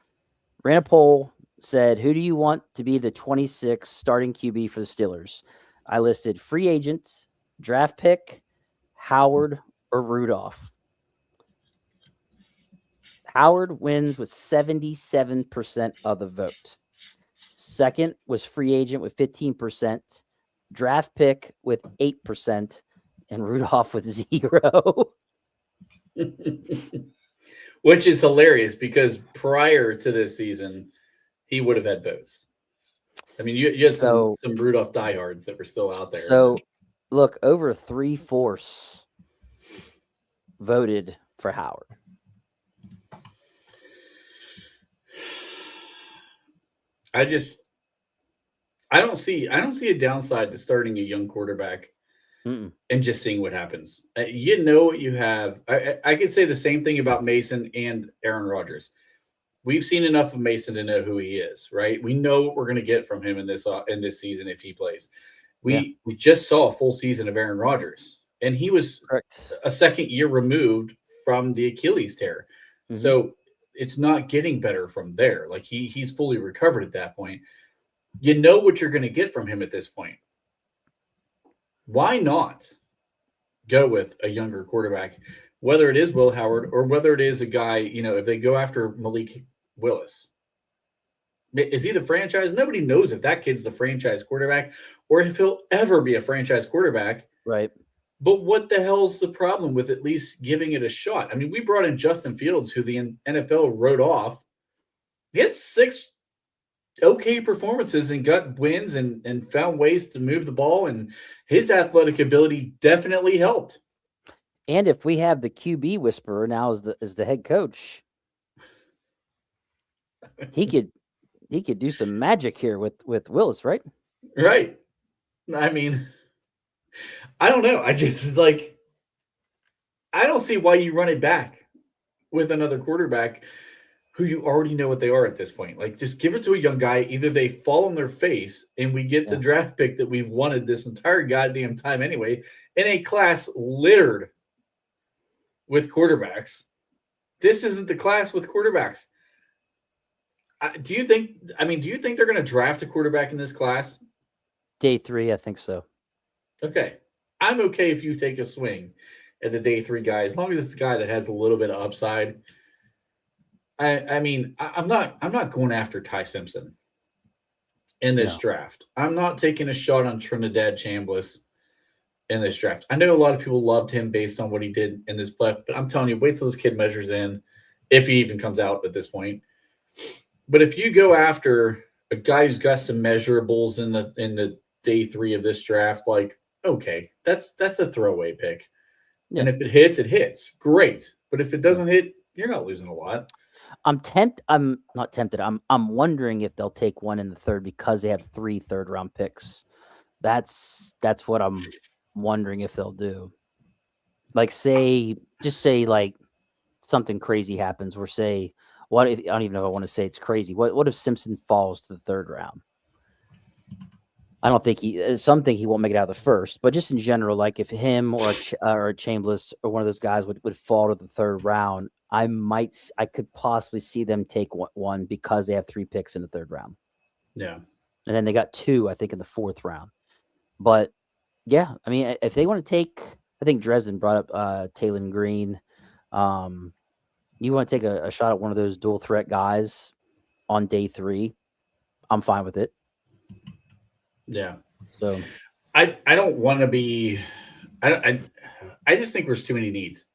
ran a poll, said, who do you want to be the 26th starting QB for the Steelers? I listed free agents, draft pick, Howard, or Rudolph. Howard wins with 77% of the vote. Second was free agent with 15%, draft pick with 8%, and Rudolph with 0. Which is hilarious because prior to this season, he would have had votes. I mean, you had some Rudolph diehards that were still out there. So, look, over 3/4 voted for Howard. I don't see a downside to starting a young quarterback and just seeing what happens. You know what you have. I could say the same thing about Mason and Aaron Rodgers. We've seen enough of Mason to know who he is, right? We know what we're going to get from him in this season if he plays. We just saw a full season of Aaron Rodgers, and he was a second year removed from the Achilles tear. Mm-hmm. So it's not getting better from there. Like he's fully recovered at that point. You know what you're going to get from him at this point. Why not go with a younger quarterback, whether it is Will Howard or whether it is a guy, if they go after Malik Willis? Is he the franchise? Nobody knows if that kid's the franchise quarterback or if he'll ever be a franchise quarterback. Right. But what the hell's the problem with at least giving it a shot? I mean, we brought in Justin Fields, who the NFL wrote off. He had 6 okay performances and got wins and found ways to move the ball, and his athletic ability definitely helped. And if we have the QB whisperer now as the head coach, he could do some magic here with Willis, right? Right. I mean, I don't know. I just I don't see why you run it back with another quarterback who you already know what they are at this point. Like, just give it to a young guy. Either they fall on their face and we get the draft pick that we've wanted this entire goddamn time anyway, in a class littered with quarterbacks. This isn't the class with quarterbacks. Do you think they're going to draft a quarterback in this class? Day 3, I think so. Okay. I'm okay if you take a swing at the day 3 guy, as long as it's a guy that has a little bit of upside. I'm not going after Ty Simpson in this draft. I'm not taking a shot on Trinidad Chambliss in this draft. I know a lot of people loved him based on what he did in this play, but I'm telling you, wait till this kid measures in, if he even comes out at this point. But if you go after a guy who's got some measurables in the day 3 of this draft, like, okay, that's a throwaway pick. Yeah. And if it hits, it hits. Great. But if it doesn't hit, you're not losing a lot. I'm not tempted. I'm wondering if they'll take one in the 3rd because they have 3 third-round picks. That's what I'm wondering if they'll do. Like, say like something crazy happens, or say, what if, I don't even know if I want to say it's crazy. What if Simpson falls to the 3rd round? I don't think some think he won't make it out of the 1st, but just in general, like if him or a Chambliss or one of those guys would fall to the 3rd round, I could possibly see them take one because they have 3 picks in the 3rd round. Yeah. And then they got 2, I think, in the 4th round. But yeah, I mean, if they want to take, I think Dresden brought up Taylon Green. You want to take a shot at one of those dual threat guys on day 3, I'm fine with it. Yeah. So I don't want to be I just think there's too many needs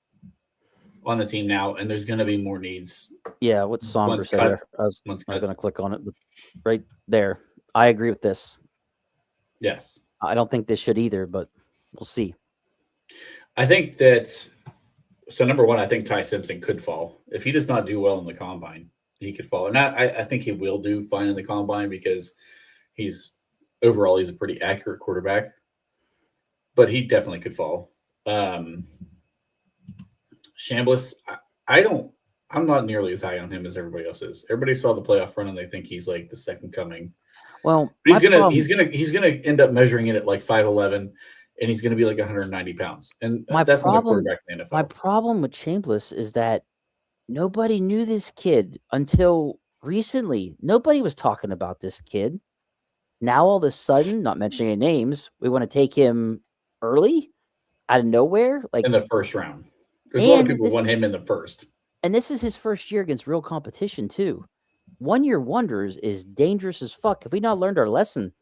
on the team now, and there's going to be more needs. Yeah, what Somber said there. I was going to click on it right there. I agree with this. Yes. I don't think they should either, but we'll see. I think that so number one, I think Ty Simpson could fall. If he does not do well in the combine, he could fall. And I think he will do fine in the combine because he's a pretty accurate quarterback. But he definitely could fall. Chambliss, I'm not nearly as high on him as everybody else is. Everybody saw the playoff run and they think he's like the second coming. Well, but he's gonna end up measuring it at like 5'11", and he's gonna be like 190 pounds. And that's not a quarterback in the NFL. My problem with Chambliss is that nobody knew this kid until recently. Nobody was talking about this kid. Now all of a sudden, not mentioning any names, we want to take him early out of nowhere, like in the 1st round. There's a lot of people want him in the 1st. And this is his 1st year against real competition too. 1-year wonders is dangerous as fuck. Have we not learned our lesson?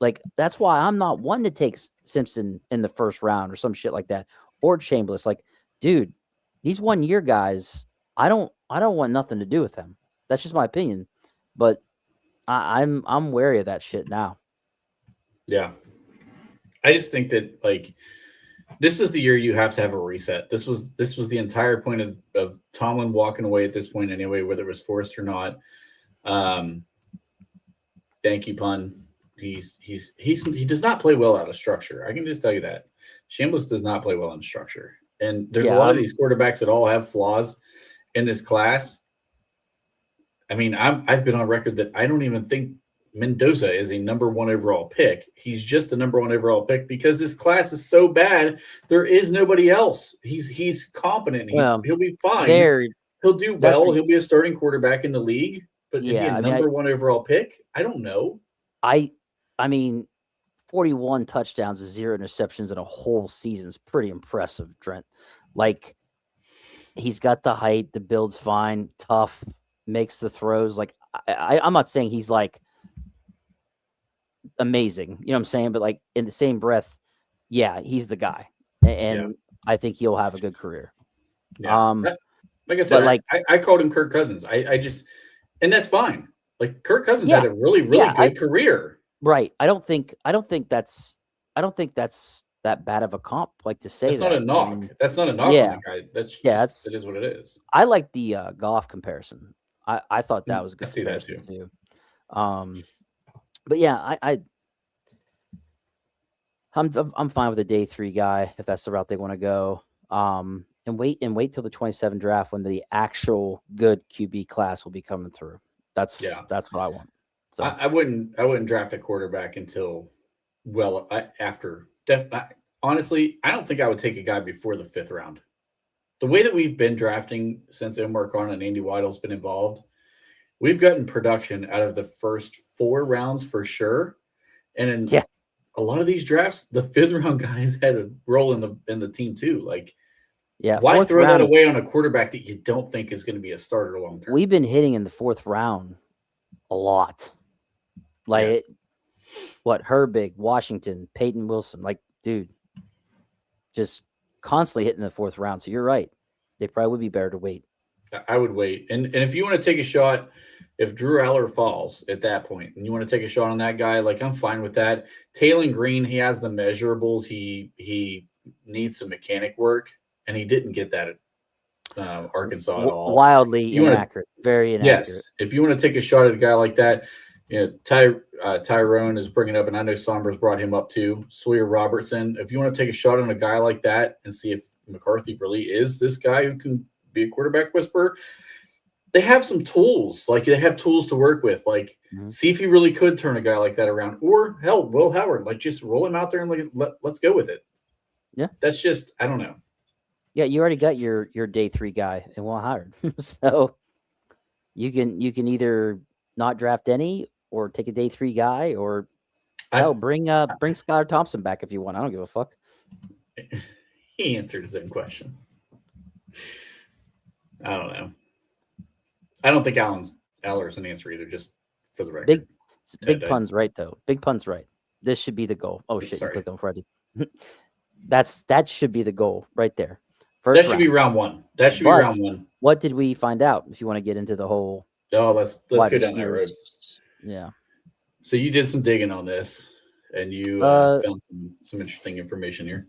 Like, that's why I'm not one to take Simpson in the 1st round or some shit like that, or Chambliss. Like, dude, these 1-year guys, I don't want nothing to do with them. That's just my opinion. But I'm wary of that shit now. Yeah. I just think that, like, this is the year you have to have a reset. This was the entire point of Tomlin walking away at this point anyway, whether it was forced or not. Thank you, pun. He does not play well out of structure. I can just tell you that. Chambliss does not play well in structure. And there's a lot of these quarterbacks that all have flaws in this class. I mean, I've been on record that I don't even think Mendoza is a number 1 overall pick. He's just a number 1 overall pick because this class is so bad. There is nobody else. He's competent. He'll be fine. He'll do well. He'll be a starting quarterback in the league. But is he a number 1 overall pick? I don't know. I mean, 41 touchdowns and 0 interceptions in a whole season is pretty impressive, Trent. Like, he's got the height, the build's fine, tough, makes the throws. Like, I'm not saying he's like amazing, you know what I'm saying? But like in the same breath, yeah, he's the guy, and I think he'll have a good career. Yeah. Like I said, but I called him Kirk Cousins. I just, and that's fine. Like Kirk Cousins had a really good career. Right. I don't think that's that bad of a comp. Like to say that's not a knock. That's not a knock on the guy. It is what it is. I like the golf comparison. I thought that was a good. I see that too. But yeah, I'm fine with a day 3 guy if that's the route they want to go. And wait till the 27 draft when the actual good QB class will be coming through. That's what I want. So I wouldn't draft a quarterback until after. Honestly, I don't think I would take a guy before the 5th round. The way that we've been drafting since Omar Khan and Andy Weidl's been involved, we've gotten production out of the first 4 rounds for sure. And in a lot of these drafts, the 5th round guys had a role in the team too. Like, why throw that away on a quarterback that you don't think is going to be a starter long term? We've been hitting in the 4th round a lot. Like Herbig, Washington, Peyton Wilson, like, dude, just constantly hitting the 4th round. So you're right. They probably would be better to wait. I would wait. And if you want to take a shot, if Drew Aller falls at that point and you want to take a shot on that guy, like I'm fine with that. Taylor Green, he has the measurables. He needs some mechanic work, and he didn't get that at Arkansas at all. Wildly inaccurate. Very inaccurate. Yes. If you want to take a shot at a guy like that, Tyrone is bringing up, and I know Sombers brought him up too. Sawyer Robertson. If you want to take a shot on a guy like that and see if McCarthy really is this guy who can be a quarterback whisperer, they have some tools. Like they have tools to work with. Like see if he really could turn a guy like that around. Or hell, Will Howard. Like just roll him out there and let's go with it. Yeah, that's just I don't know. Yeah, you already got your day 3 guy in Will Howard, so you can either not draft any or take a day 3 guy, or bring Skylar Thompson back if you want. I don't give a fuck. He answered his own question. I don't know. I don't think Aller's an answer either, just for the record. Big pun's right, though. Big pun's right. This should be the goal. Oh, shit, you clicked on Freddie. That should be the goal right there. That should be round 1. That should be round 1. What did we find out, if you want to get into the whole... Oh, let's go down that road. Yeah. So you did some digging on this, and you found some interesting information here.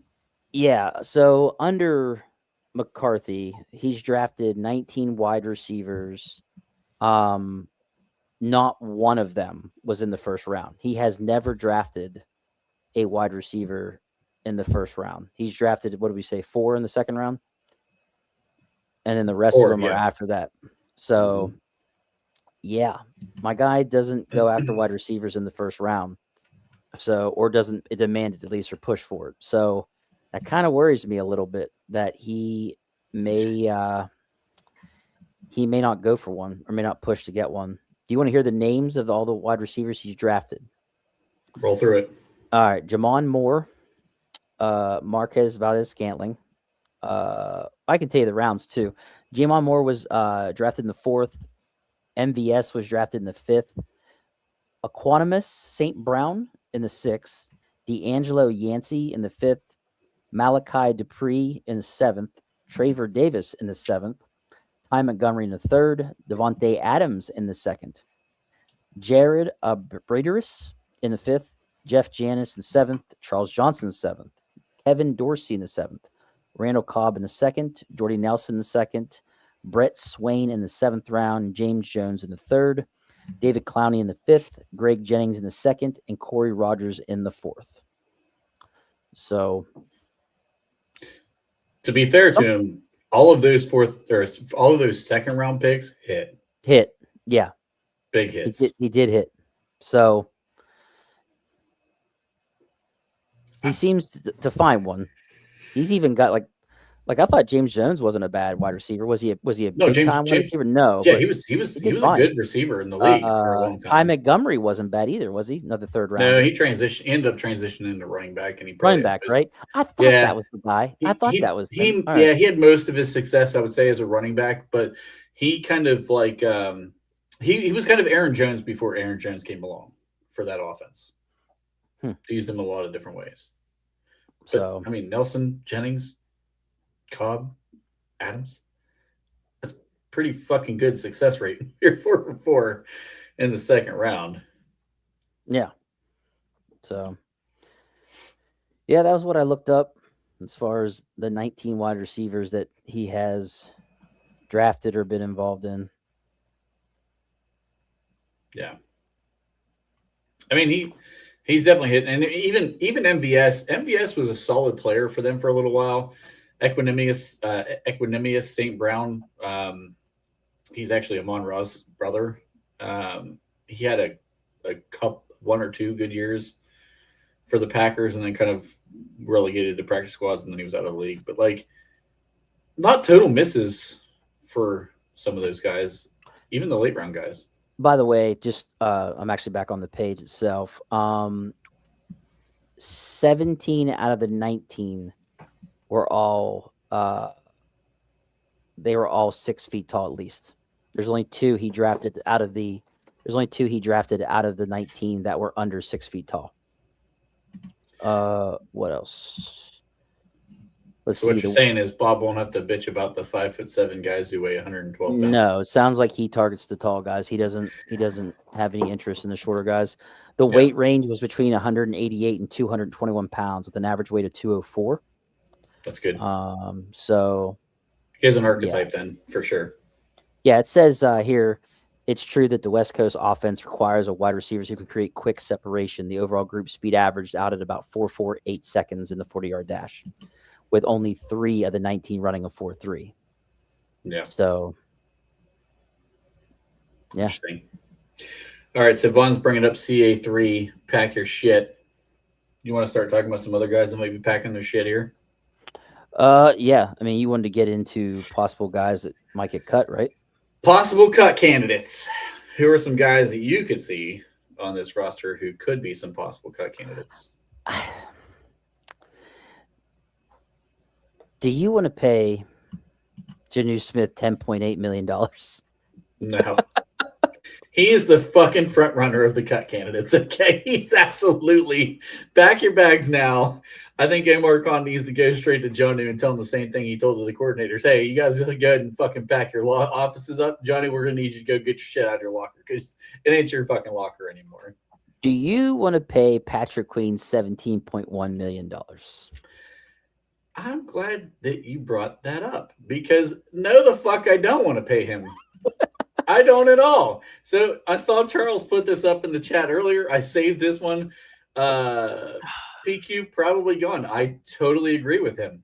Yeah. So under McCarthy, he's drafted 19 wide receivers. Not one of them was in the 1st round. He has never drafted a wide receiver in the 1st round. He's drafted, what did we say, 4 in the 2nd round? And then the rest of them are after that. So, yeah, my guy doesn't go after wide receivers in the 1st round. So, or doesn't demand it at least or push for it. So that kind of worries me a little bit that he may not go for one or may not push to get one. Do you want to hear the names of all the wide receivers he's drafted? Roll through it. All right. Jamon Moore, Marquez Valdez-Scantling. I can tell you the rounds too. Jamon Moore was drafted in the 4th. MVS was drafted in the 5th. Equanimus St. Brown in the 6th. D'Angelo Yancey in the 5th. Malachi Dupree in the 7th. Traver Davis in the 7th. Ty Montgomery in the 3rd. Devontae Adams in the 2nd. Jared Braderis in the 5th. Jeff Janis in the 7th. Charles Johnson in the 7th. Kevin Dorsey in the 7th. Randall Cobb in the 2nd. Jordy Nelson in the 2nd. Brett Swain in the 7th round. James Jones in the 3rd. David Clowney in the 5th. Greg Jennings in the 2nd. And Corey Rogers in the 4th. So, to be fair to him, all of those 2nd round picks hit. Yeah. Big hits. He did hit. So he seems to find one. He's even got like I thought James Jones wasn't a bad wide receiver. Was he a big time wide receiver? No. Yeah, he was a good receiver in the league for a long time. Ty Montgomery wasn't bad either, was he? Another 3rd round. No, he ended up transitioning into running back, and he running back, right? I thought that was the guy. He had most of his success, I would say, as a running back, but he kind of like he was kind of Aaron Jones before Aaron Jones came along for that offense. They used him a lot of different ways. So I mean, Nelson, Jennings, Cobb, Adams. That's pretty fucking good success rate. You're 4 for 4 in the second round. yeah. So yeah, that was what I looked up as far as the 19 wide receivers that he has drafted or been involved in. Yeah. I mean, he's definitely hitting, and even MVS was a solid player for them for a little while. Equanimous St. Brown. He's actually Amon-Ra's brother. He had a cup 1 or 2 good years for the Packers, and then kind of relegated to practice squads, and then he was out of the league. But like, not total misses for some of those guys, even the late round guys. By the way, just I'm actually back on the page itself. 17 out of the 19 were all they were all 6 feet tall at least. There's only 2 he drafted out of the 19 that were under 6 feet tall. What else? Let's So see. what you're saying is Bob won't have to bitch about the 5'7" guys who weigh 112 pounds. No, it sounds like he targets the tall guys. He doesn't have any interest in the shorter guys. The weight range was between 188 and 221 pounds with an average weight of 204. That's good. So He has an archetype then, for sure. yeah, it says here, it's true that the West Coast offense requires a wide receivers who can create quick separation. The overall group speed averaged out at about 4.48 seconds in the 40-yard dash, with only 3 of the 19 running a 4.3. Yeah. So, yeah. Interesting. All right, so Vaughn's bringing up CA3. Pack your shit. You want to start talking about some other guys that might be packing their shit here? Yeah. I mean, you wanted to get into possible guys that might get cut, right? Possible cut candidates. Who are some guys that you could see on this roster who could be some possible cut candidates? Do you want to pay Janu Smith $10.8 million? No. He is the fucking front runner of the cut candidates, okay? He's absolutely pack your bags now. I think Amar Khan needs to go straight to Jonu and tell him the same thing he told the coordinators. Hey, you guys really go ahead and fucking pack your offices up. Johnny, we're going to need you to go get your shit out of your locker because it ain't your fucking locker anymore. Do you want to pay Patrick Queen $17.1 million? I'm glad that you brought that up because no, the fuck I don't want to pay him. I don't at all. So I saw Charles put this up in the chat earlier. I saved this one. PQ probably gone. I totally agree with him.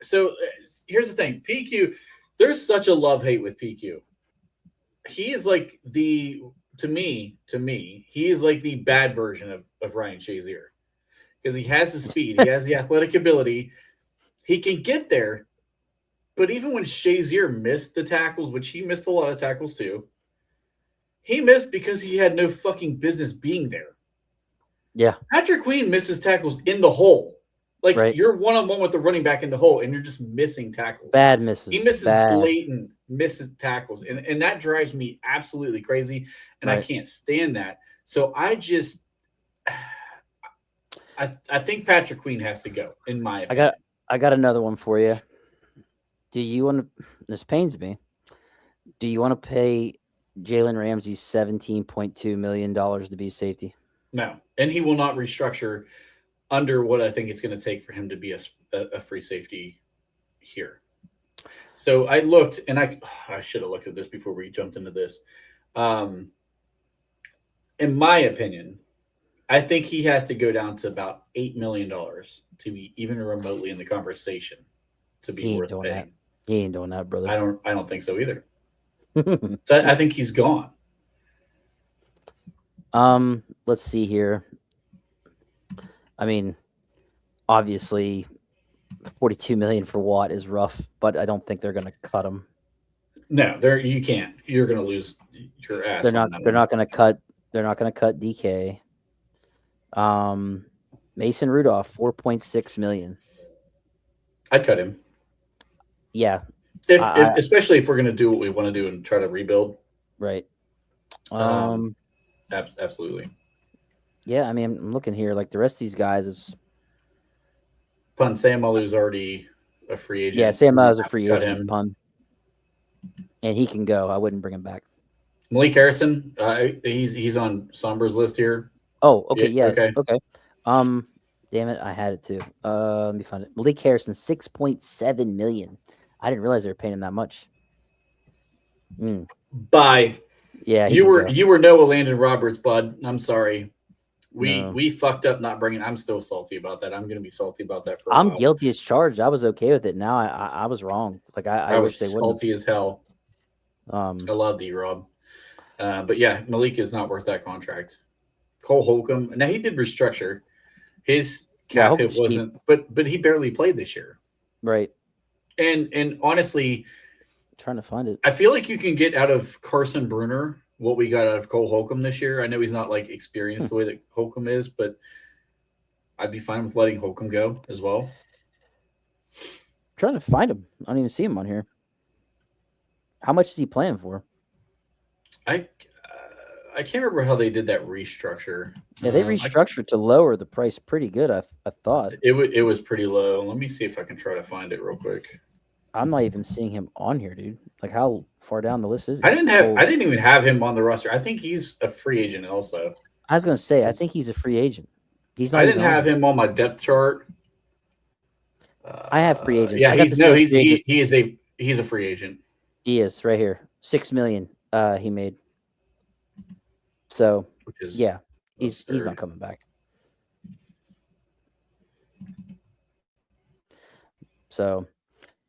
So here's the thing. PQ, there's such a love-hate with PQ. He is like to me, he is like the bad version of Ryan Shazier. Because he has the speed, he has the athletic ability. He can get there. But even when Shazier missed the tackles, which he missed a lot of tackles too, he missed because he had no fucking business being there. Yeah. Patrick Queen misses tackles in the hole. Like, right. You're one-on-one with the running back in the hole, and you're just missing tackles. Bad misses. He misses blatant misses tackles, and that drives me absolutely crazy, and I can't stand that. So I just I think Patrick Queen has to go, in my opinion. I got another one for you. Do you want to? This pains me. Do you want to pay Jalen Ramsey $17.2 million to be safety? No, and he will not restructure under what I think it's going to take for him to be a free safety here. So I looked, and I should have looked at this before we jumped into this. In my opinion, I think he has to go down to about $8 million to be even remotely in the conversation to be worth paying. That. He ain't doing that, brother. I don't think so either. So I think he's gone. Let's see here. I mean, obviously, $42 million for Watt is rough, but I don't think they're going to cut him. No, you can't. You're going to lose your ass. They're not going to cut. They're not going to cut DK. Mason Rudolph, $4.6 million. I'd cut him. Yeah. Especially if we're going to do what we want to do and try to rebuild. Right. Absolutely. Yeah, I mean, I'm looking here. Like the rest of these guys, Pun Samalu's already a free agent. Yeah, Sam is a Have to free cut agent. him. Pun. And he can go. I wouldn't bring him back. Malik Harrison, he's on Sombra's list here. Oh, okay, yeah, okay. Damn it, I had it too. Let me find it. Malik Harrison, $6.7 million. I didn't realize they were paying him that much. Bye. Yeah, you were Noah Landon Roberts, bud. I'm sorry. We fucked up not bringing. I'm still salty about that. I'm going to be salty about that for a while. I'm guilty as charged. I was okay with it. Now I was wrong. Like I was wish they wouldn't. salty as hell. I love D-Rob. But yeah, Malik is not worth that contract. Cole Holcomb. Now he did restructure. His cap hit wasn't, but he barely played this year. Right. And honestly, trying to find it. I feel like you can get out of Carson Bruner what we got out of Cole Holcomb this year. I know he's not like experienced the way that Holcomb is, but I'd be fine with letting Holcomb go as well. Trying to find him. I don't even see him on here. How much is he playing for? I can't remember how they did that restructure. Yeah, they restructured to lower the price pretty good. I thought it was pretty low. Let me see if I can try to find it real quick. I'm not even seeing him on here, dude. Like how far down the list is he? I didn't even have him on the roster. I think he's a free agent also. I was gonna say I think he's a free agent. He's not. I didn't have him on my depth chart. I have free agents. Yeah, he's a free agent. He is right here. $6 million he made. So yeah, he's not coming back. So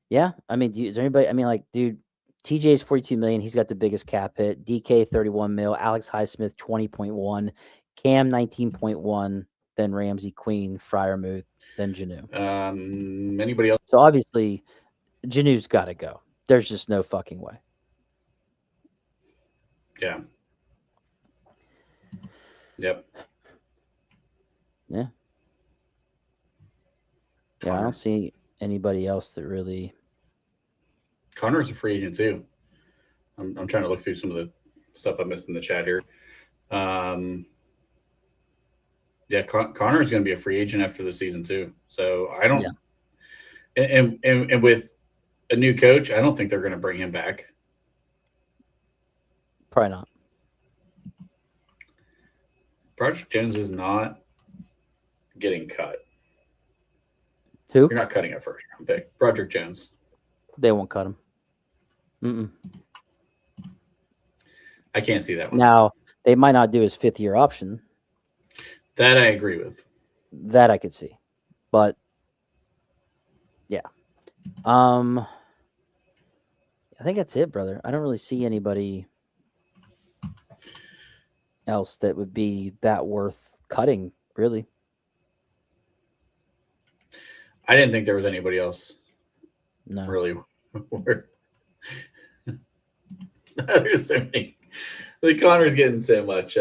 yeah, I mean, is there anybody? I mean, like, dude, TJ's $42 million. He's got the biggest cap hit. DK $31 million. Alex Highsmith $20.1. Cam $19.1. Then Ramsey, Queen, Freiermuth, then Janu. Anybody else? So obviously, Janu's got to go. There's just no fucking way. Yeah. Yep. Yeah. Yeah, I don't see anybody else that really. Connor's a free agent too. I'm trying to look through some of the stuff I missed in the chat here. Yeah, Connor is going to be a free agent after the season too. So I don't. Yeah. And with a new coach, I don't think they're going to bring him back. Probably not. Broderick Jones is not getting cut. Who? You're not cutting a first round pick. Broderick Jones. They won't cut him. I can't see that one. Now, they might not do his 5th-year option. That I agree with. That I could see. But, yeah. I think that's it, brother. I don't really see anybody else that would be that worth cutting, really. I didn't think there was anybody else. No. Really. There's so many. Like Connor's getting so much.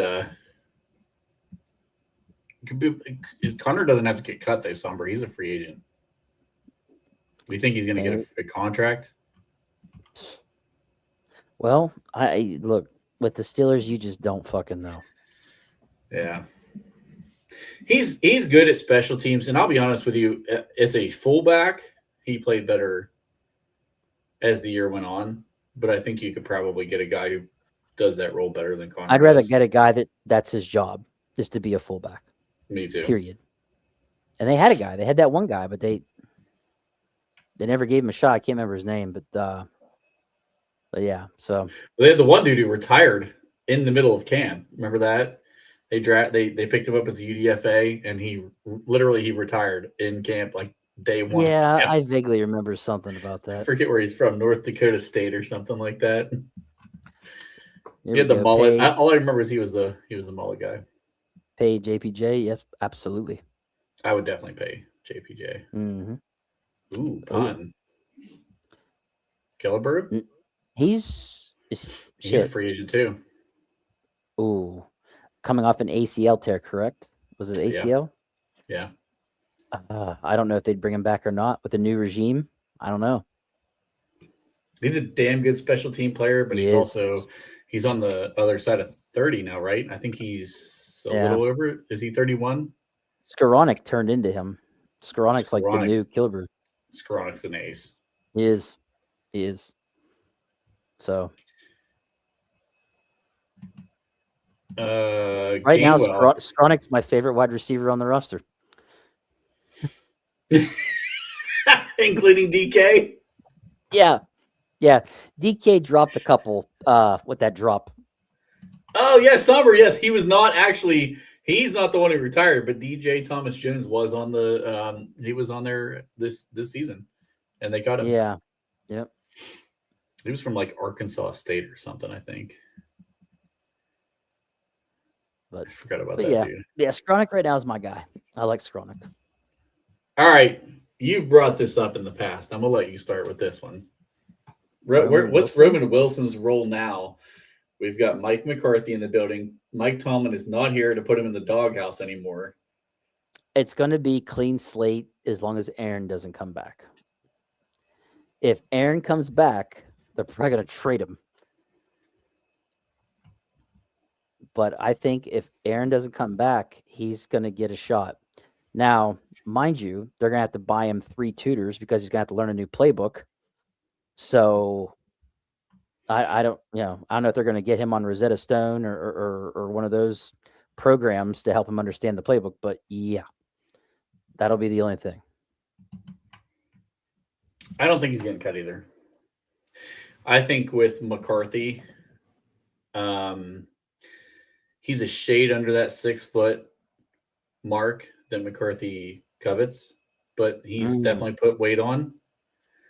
Connor doesn't have to get cut, though, Somber. He's a free agent. Do you think he's going to get a contract? Well, I look, with the Steelers, you just don't fucking know. Yeah. He's good at special teams, and I'll be honest with you, as a fullback, he played better as the year went on. But I think you could probably get a guy who does that role better than Connor. I'd rather get a guy that's his job, is to be a fullback. Me too. Period. And they had a guy. They had that one guy, but they never gave him a shot. I can't remember his name, but yeah. So they had the one dude who retired in the middle of camp. Remember that? They picked him up as a UDFA, and he retired in camp like day one. Yeah, I vaguely remember something about that. I forget where he's from, North Dakota State or something like that. He had the mullet. All I remember is he was the mullet guy. Pay JPJ? Yes, absolutely. I would definitely pay JPJ. Mm-hmm. Ooh, pun. Gillibird? He's a free agent too. Ooh. Coming off an ACL tear, correct? Was it ACL? Yeah. I don't know if they'd bring him back or not with the new regime. I don't know. He's a damn good special team player, but he's on the other side of 30 now, right? I think he's a little over it. Is he 31? Skoranek turned into him. Skoronek's like the new Kilbrew. Skoronek's an ace. He is. So right now, Skoronek's my favorite wide receiver on the roster, including DK. Yeah. DK dropped a couple. With that drop. Oh yes, Somber. Yes, he was not actually. He's not the one who retired, but DJ Thomas Jones was on the. He was on there this season, and they got him. Yeah. Yep. He was from like Arkansas State or something, I think. But I forgot about that. Yeah, dude. Yeah. Skronek right now is my guy. I like Skronek. All right, you've brought this up in the past. I'm gonna let you start with this one. What's Roman Wilson's role now? We've got Mike McCarthy in the building. Mike Tomlin is not here to put him in the doghouse anymore. It's going to be clean slate as long as Aaron doesn't come back. If Aaron comes back, they're probably going to trade him. But I think if Aaron doesn't come back, he's going to get a shot. Now, mind you, they're going to have to buy him 3 tutors because he's going to have to learn a new playbook. So I don't know if they're going to get him on Rosetta Stone or one of those programs to help him understand the playbook. But yeah, that'll be the only thing. I don't think he's getting cut either. I think with McCarthy, he's a shade under that 6 foot mark that McCarthy covets, but he's definitely put weight on.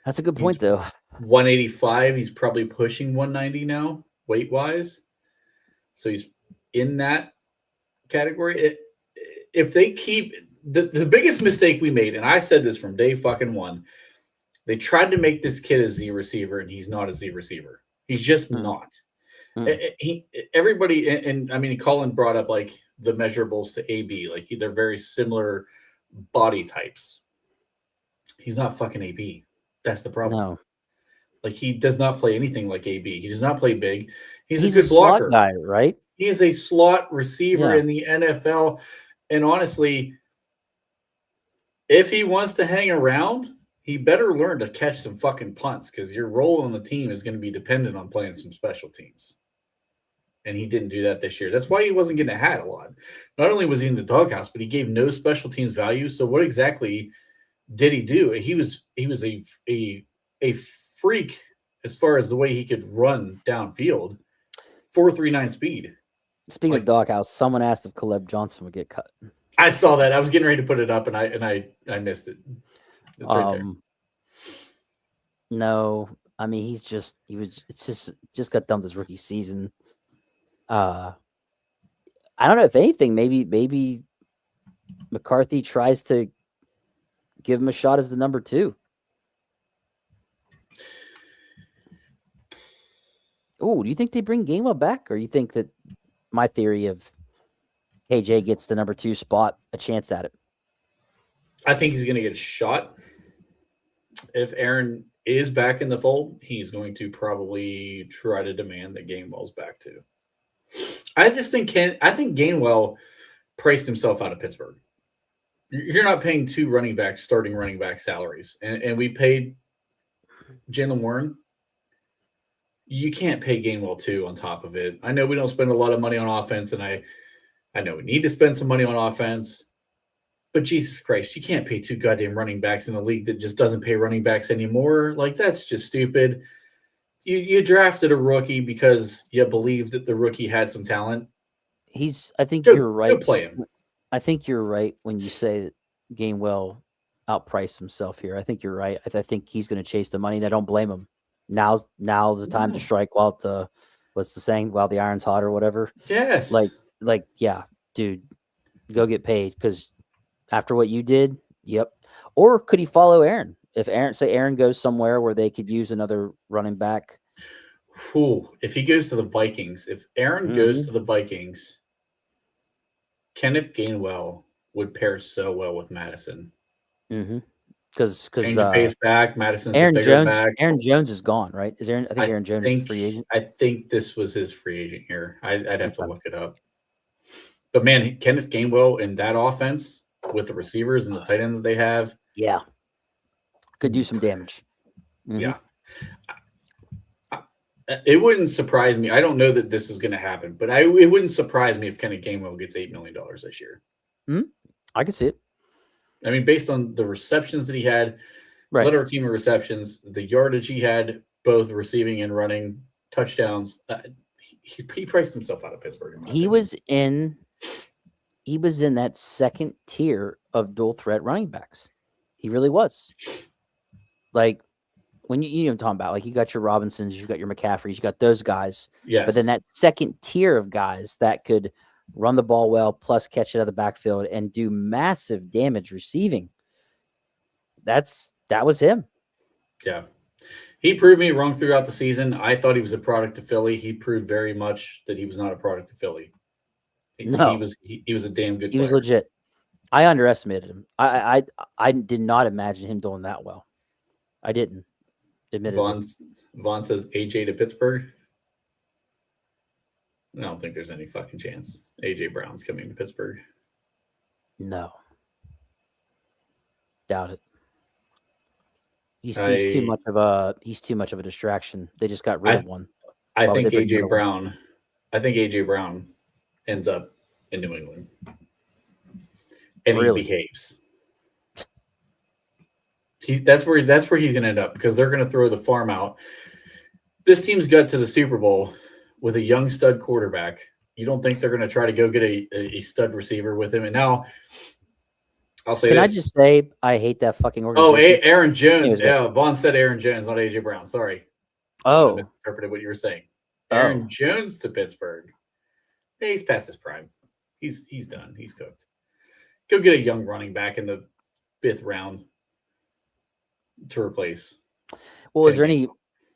That's a good point, though. 185. He's probably pushing 190 now, weight wise. So he's in that category. If they keep the biggest mistake we made, and I said this from day fucking one, they tried to make this kid a Z receiver, and he's not a Z receiver. He's just not. Everybody, and I mean, Colin brought up like the measurables to AB, like they're very similar body types. He's not fucking AB. That's the problem. No. Like he does not play anything like AB. He does not play big. He's a good blocker. Slot guy, right? He is a slot receiver in the NFL. And honestly, if he wants to hang around, he better learn to catch some fucking punts because your role on the team is going to be dependent on playing some special teams. And he didn't do that this year. That's why he wasn't getting a hat a lot. Not only was he in the doghouse, but he gave no special teams value. So what exactly did he do? He was a freak as far as the way he could run downfield. 4.39 speed. Speaking of doghouse, someone asked if Caleb Johnson would get cut. I saw that. I was getting ready to put it up, and I missed it. It's right there. No, I mean it's just got done this rookie season. I don't know if anything. Maybe McCarthy tries to give him a shot as the number 2. Oh, do you think they bring Gainwell back, or you think that my theory of KJ gets the number 2 spot a chance at it? I think he's going to get a shot. If Aaron is back in the fold, he's going to probably try to demand that Gainwell's back too. I think Gainwell priced himself out of Pittsburgh. You're not paying 2 starting running back salaries, and we paid Jalen Warren. You can't pay Gainwell 2 on top of it. I know we don't spend a lot of money on offense, and I know we need to spend some money on offense, but Jesus Christ, you can't pay 2 goddamn running backs in a league that just doesn't pay running backs anymore. Like, that's just stupid. You drafted a rookie because you believe that the rookie had some talent. You're right. Go play him. I think you're right when you say that Gainwell outpriced himself here. I think you're right. I think he's going to chase the money, and I don't blame him. Now's the time to strike while what's the saying? While the iron's hot or whatever. Yes. Like, yeah, dude, go get paid because after what you did, yep. Or could he follow Aaron? If Aaron goes somewhere where they could use another running back. If he goes to the Vikings, if Aaron goes to the Vikings, Kenneth Gainwell would pair so well with Madison. Mm-hmm. Because Pace back, Madison's Aaron the bigger Jones. back. Aaron Jones is gone, right? I think Aaron Jones is a free agent. I think this was his free agent year. I'd have to look it up. But man, Kenneth Gainwell in that offense, with the receivers and the tight end that they have. Yeah. Could do some damage. Mhm. Yeah. It wouldn't surprise me. I don't know that this is going to happen, but it wouldn't surprise me if Kenny Gainwell gets $8 million this year. I can see it. I mean, based on the receptions that he had, Right. led our team in receptions, the yardage he had, both receiving and running touchdowns. He priced himself out of Pittsburgh. He was in that second tier of dual threat running backs. He really was. Like when you know talking about, like, you got your Robinsons, you got your McCaffreys, you got those guys. Yes. But then that second tier of guys that could run the ball well, plus catch it out of the backfield and do massive damage receiving. That was him. Yeah. He proved me wrong throughout the season. I thought he was a product of Philly. He proved very much that he was not a product of Philly. No. He was a damn good He was player. legit. I underestimated him. I did not imagine him doing that well. I didn't. Admittedly. Vaughn says AJ to Pittsburgh. I don't think there's any fucking chance AJ Brown's coming to Pittsburgh. No. Doubt it. He's too much of a distraction. They just got rid of one. I think AJ Brown ends up in New England. And Really? he behaves. That's where he's gonna end up, because they're gonna throw the farm out. This team's got to the Super Bowl with a young stud quarterback. You don't think they're gonna try to go get a stud receiver with him? And now I'll say Can this. I just say I hate that fucking organization? Oh, Aaron Jones. Yeah, Vaughn said Aaron Jones, not AJ Brown. Sorry. Oh. I misinterpreted what you were saying. Aaron Jones to Pittsburgh. Yeah, he's past his prime. He's done. He's cooked. Go get a young running back in the 5th round to replace. Well, is there any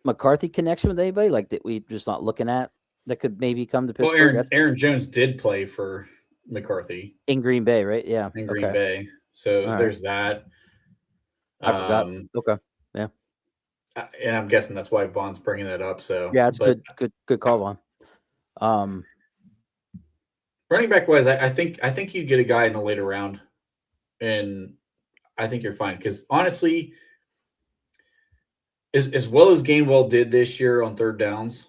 McCarthy connection with anybody like that we just not looking at that could maybe come to Pittsburgh? Well, Aaron Jones did play for McCarthy in Green Bay, right? Yeah, in Green Bay. So there's that. I forgot. Okay, yeah. And I'm guessing that's why Vaughn's bringing that up. So yeah, it's good call, Vaughn. Running back wise, I think you get a guy in a later round, and I think you're fine, because honestly, as well as Gainwell did this year on third downs,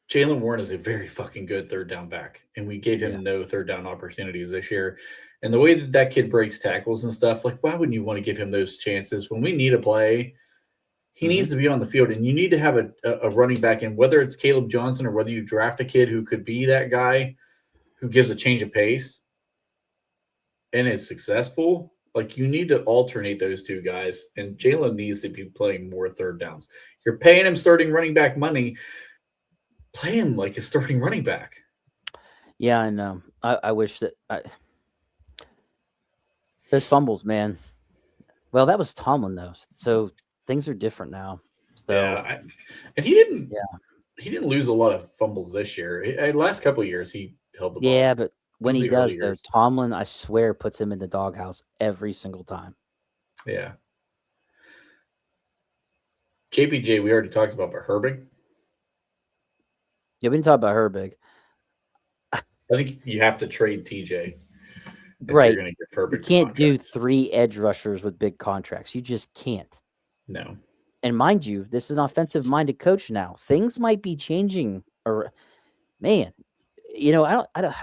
Jaylen Warren is a very fucking good third down back, and we gave him no third down opportunities this year. And the way that kid breaks tackles and stuff, like, why wouldn't you want to give him those chances when we need a play? He needs to be on the field, and you need to have a running back, and whether it's Caleb Johnson or whether you draft a kid who could be that guy who gives a change of pace and is successful, like, you need to alternate those two guys, and Jaylen needs to be playing more third downs. You're paying him starting running back money. Play him like a starting running back. Yeah, I know. I wish that those fumbles, man. Well, that was Tomlin though, so things are different now. So, yeah, and he didn't lose a lot of fumbles this year. Last couple of years, he held the ball. Yeah, but when he does, though, Tomlin, I swear, puts him in the doghouse every single time. Yeah. JPJ, we already talked about, but Herbig. Yeah, we didn't talk about Herbig. I think you have to trade TJ. Right. You're get Herbig, you can't do 3 edge rushers with big contracts. You just can't. No. And mind you, this is an offensive-minded coach now. Things might be changing. Or, man, you know, I don't.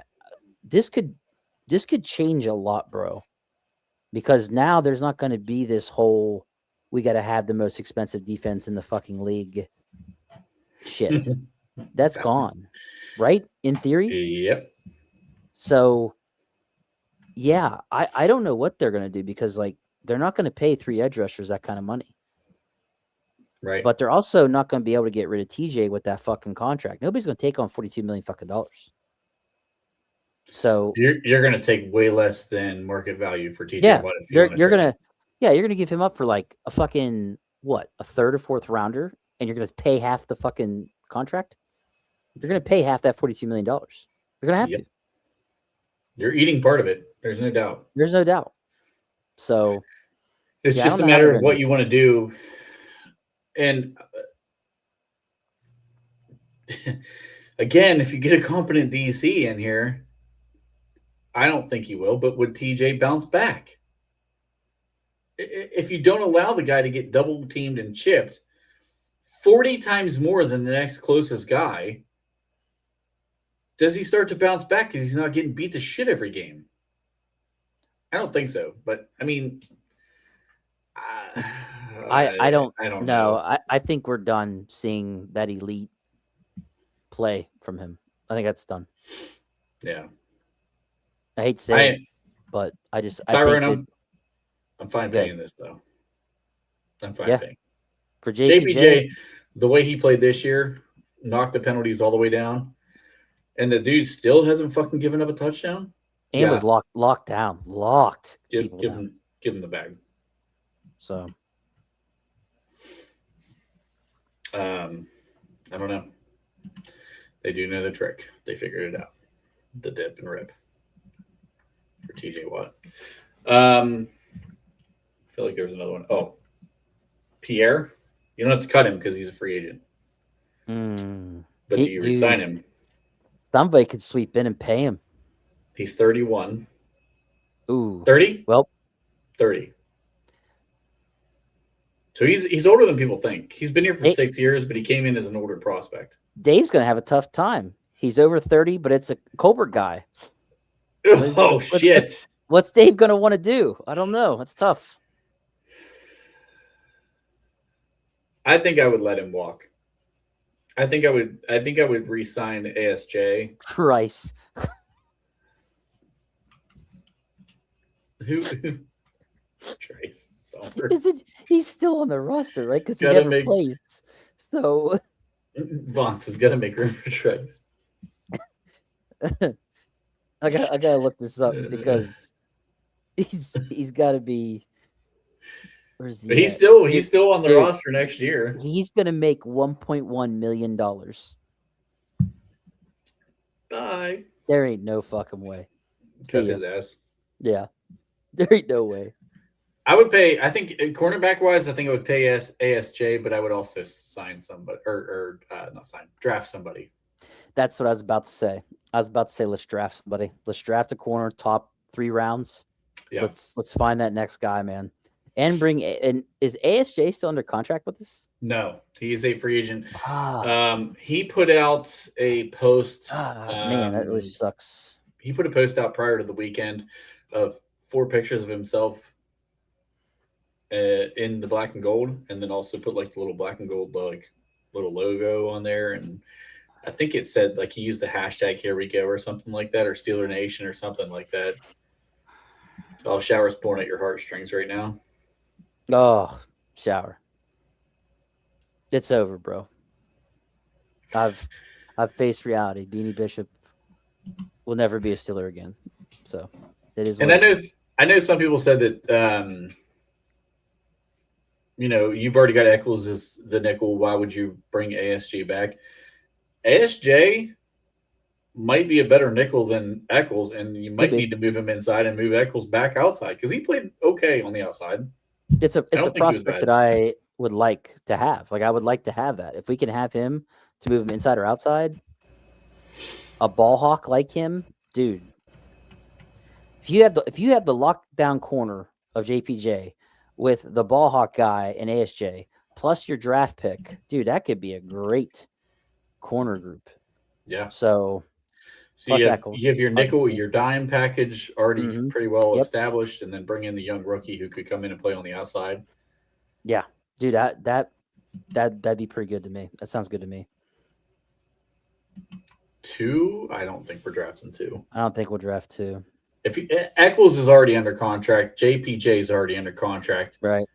This could change a lot, bro. Because now there's not going to be this whole we got to have the most expensive defense in the fucking league shit. That's gone, right? In theory. Yep. So, yeah, I don't know what they're going to do, because, like, they're not going to pay 3 edge rushers that kind of money. Right. But they're also not going to be able to get rid of TJ with that fucking contract. Nobody's going to take on $42 million fucking dollars. So you're going to take way less than market value for TJ. Yeah, Watt if you're going to give him up for like a fucking a 3rd or 4th rounder, and you're going to pay half the fucking contract. You're going to pay half that $42 million. You're going to have to. You're eating part of it. There's no doubt. There's no doubt. So it's just a matter of what you want to do. And again, if you get a competent DC in here, I don't think he will, but would TJ bounce back? if you don't allow the guy to get double teamed and chipped 40 times more than the next closest guy, does he start to bounce back because he's not getting beat to shit every game? I don't think so. But I mean, I don't know. I think we're done seeing that elite play from him. I think that's done. Yeah. I hate to say it, but I think I'm fine paying this though. I'm fine Yeah. paying. for JPJ, JPJ, the way he played this year, knocked the penalties all the way down, and the dude still hasn't fucking given up a touchdown. and was locked down. Give him the bag. So I don't know. They do know the trick. They figured it out. The dip and rip for TJ Watt. I feel like there was another one. Oh, Pierre. You don't have to cut him because he's a free agent. But do you resign him? Somebody could sweep in and pay him. He's 31. Ooh. 30? Well, 30. So he's older than people think. He's been here for 6 years, but he came in as an older prospect. Dave's going to have a tough time. He's over 30, but it's a Colbert guy. Shit. What's Dave going to want to do? I don't know. It's tough. I think I would let him walk. I think I would re-sign ASJ. Christ. Who? Trace. He's still on the roster, right? Because he never plays. So Vance has got to make room for Trace. I gotta look this up because he's got to be. Where's he? He's still on the roster next year. He's gonna make $1.1 million. Bye. There ain't no fucking way. Cut his ass. Yeah, there ain't no way. I would pay. I think cornerback wise, I think I would pay ASJ, but I would also sign somebody or not sign, draft somebody. That's what I was about to say. Let's draft somebody. Let's draft a corner, top 3 rounds. Yeah. Let's find that next guy, man. And is ASJ still under contract with us? No, he is a free agent. He put out a post. Man, that really sucks. He put a post out prior to the weekend of 4 pictures of himself in the black and gold, and then also put like the little black and gold like little logo on there, and I think it said like he used the hashtag "Here We Go" or something like that, or Steeler Nation or something like that. Oh, Shower's pulling at your heartstrings right now. Oh, Shower. It's over, bro. I've faced reality. Beanie Bishop will never be a Steeler again. So it is. And I know some people said that you've already got Eccles as the nickel. Why would you bring ASJ back? ASJ might be a better nickel than Eccles, and you might need to move him inside and move Eccles back outside because he played okay on the outside. It's a prospect that I would like to have. Like I would like to have that. If we can have him to move him inside or outside, a ball hawk like him, dude. If you have the lockdown corner of JPJ with the ball hawk guy and ASJ plus your draft pick, dude, that could be a great corner group. Yeah. So you have your nickel, your dime package already pretty well established, and then bring in the young rookie who could come in and play on the outside. Yeah, dude, that'd be pretty good to me. That sounds good to me. 2, I don't think we're drafting 2. I don't think we'll draft 2. If Eccles is already under contract, JPJ is already under contract. Right.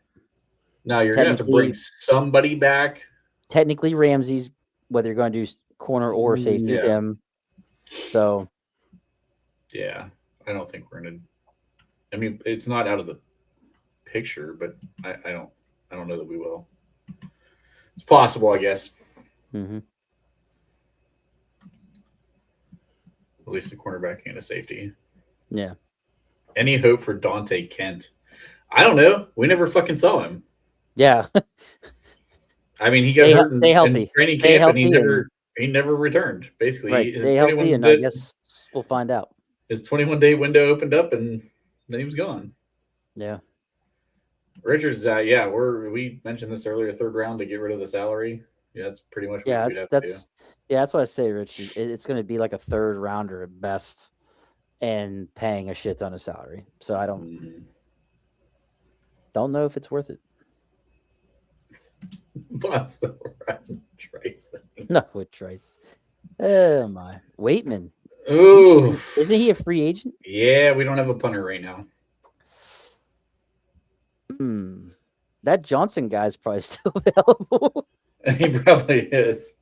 Now you're going to have to bring somebody back. Technically, Ramsey's, whether you're going to do corner or safety with him. So, yeah, I don't think we're going to. I mean, it's not out of the picture, but I don't know that we will. It's possible, I guess. Mm-hmm. At least a cornerback and a safety. Yeah. Any hope for Dante Kent? I don't know. We never fucking saw him. Yeah. I mean, he got hurt stay healthy. in training camp, and he never returned. Basically, right. Stay healthy, and I guess we'll find out. His 21-day window opened up, and then he was gone. Yeah. Richards, we mentioned this earlier, third round to get rid of the salary. Yeah, that's pretty much what we'd have to do. That's what I say, Richie. It's going to be like a third rounder at best, and paying a shit ton of salary. So I don't know if it's worth it. What's the Trice thing? No, with Trice. Oh my, Waitman. Ooh, isn't he a free agent? Yeah, we don't have a punter right now. That Johnson guy's probably still available. He probably is.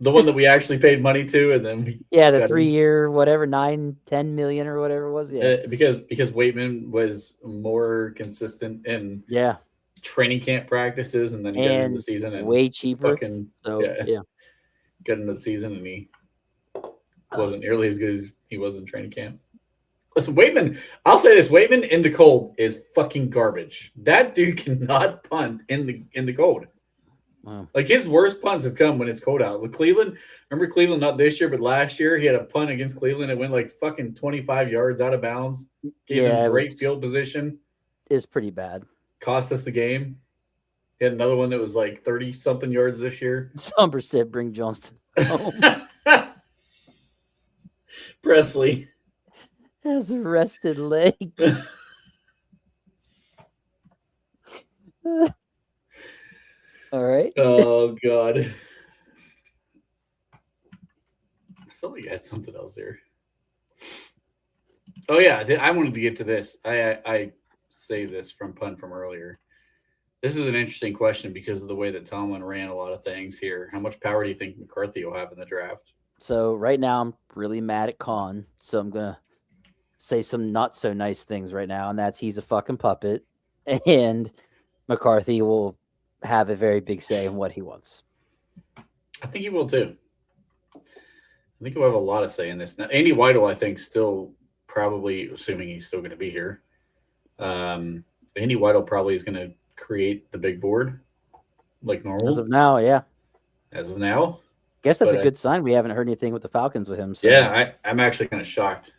The one that we actually paid money to, and then the 3-year, whatever, 9-10 million or whatever it was. Yeah, because Waitman was more consistent in training camp practices, and then he got into the season and way cheaper. got into the season, and he wasn't nearly as good as he was in training camp. Listen, Waitman, I'll say this: Waitman in the cold is fucking garbage. That dude cannot punt in the cold. Wow. Like, his worst punts have come when it's cold out. Cleveland, remember Cleveland, not this year, but last year, he had a punt against Cleveland. It went like fucking 25 yards out of bounds. Gave him great field position. It's pretty bad. Cost us the game. He had another one that was like 30-something yards this year. Somber said, bring Johnston home. Presley has a rested leg. All right. Oh, God. I feel like I had something else here. Oh, yeah. I wanted to get to this. I saved this from punt from earlier. This is an interesting question because of the way that Tomlin ran a lot of things here. How much power do you think McCarthy will have in the draft? So right now I'm really mad at Khan. So I'm going to say some not so nice things right now. And that's he's a fucking puppet. And McCarthy will have a very big say in what he wants. I think he will too. I think he'll have a lot of say in this. Now, Andy Weidel, I think, still probably, assuming he's still going to be here, Andy Weidel probably is going to create the big board like normal. As of now, yeah. As of now. Guess that's a good sign. We haven't heard anything with the Falcons with him. So. Yeah, I'm actually kind of shocked.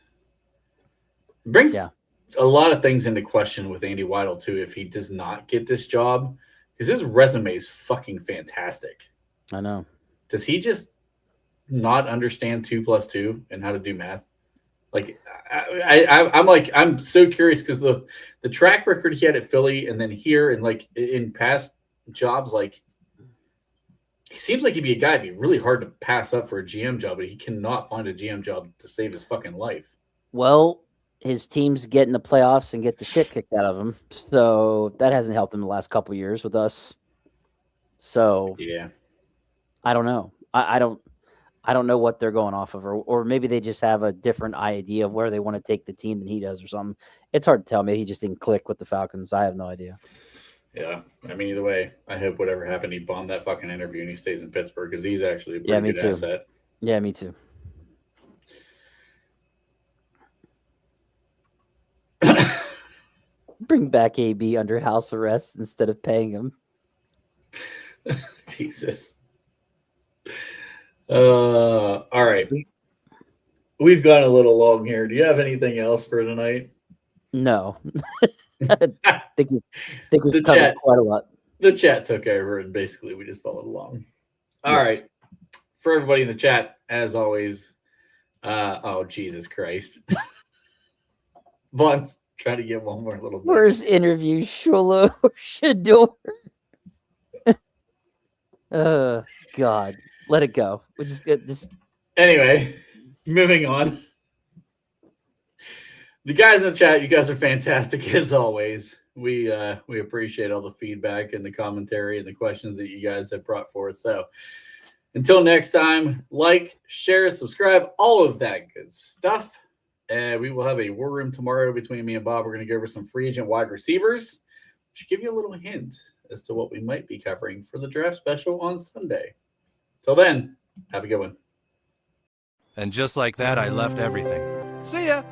It brings a lot of things into question with Andy Weidel too if he does not get this job. Because his resume is fucking fantastic. I know. Does he just not understand 2 + 2 and how to do math? Like, I'm so curious because the track record he had at Philly and then here and like in past jobs, like he seems like he'd be a guy. It'd be really hard to pass up for a GM job, but he cannot find a GM job to save his fucking life. Well, his teams get in the playoffs and get the shit kicked out of him. So that hasn't helped him the last couple of years with us. So yeah, I don't know. I don't know what they're going off of, or maybe they just have a different idea of where they want to take the team than he does or something. It's hard to tell. Maybe he just didn't click with the Falcons. I have no idea. Yeah. I mean, either way, I hope whatever happened, he bombed that fucking interview and he stays in Pittsburgh because he's actually a pretty good asset. Yeah, me too. Bring back AB under house arrest instead of paying him. Jesus. All right. We've gone a little long here. Do you have anything else for tonight? No. I think we've covered quite a lot. The chat took over and basically we just followed along. All right. For everybody in the chat, as always, oh, Jesus Christ. Vaughn's trying to get one more little thing. Where's interview Shula or Shador? God. Let it go. We just get this. Anyway, moving on. The guys in the chat, you guys are fantastic as always. We appreciate all the feedback and the commentary and the questions that you guys have brought forth. So until next time, like, share, subscribe, all of that good stuff. And we will have a war room tomorrow between me and Bob. We're going to go over some free agent wide receivers, which give you a little hint as to what we might be covering for the draft special on Sunday. Till then, have a good one. And just like that, I left everything. See ya!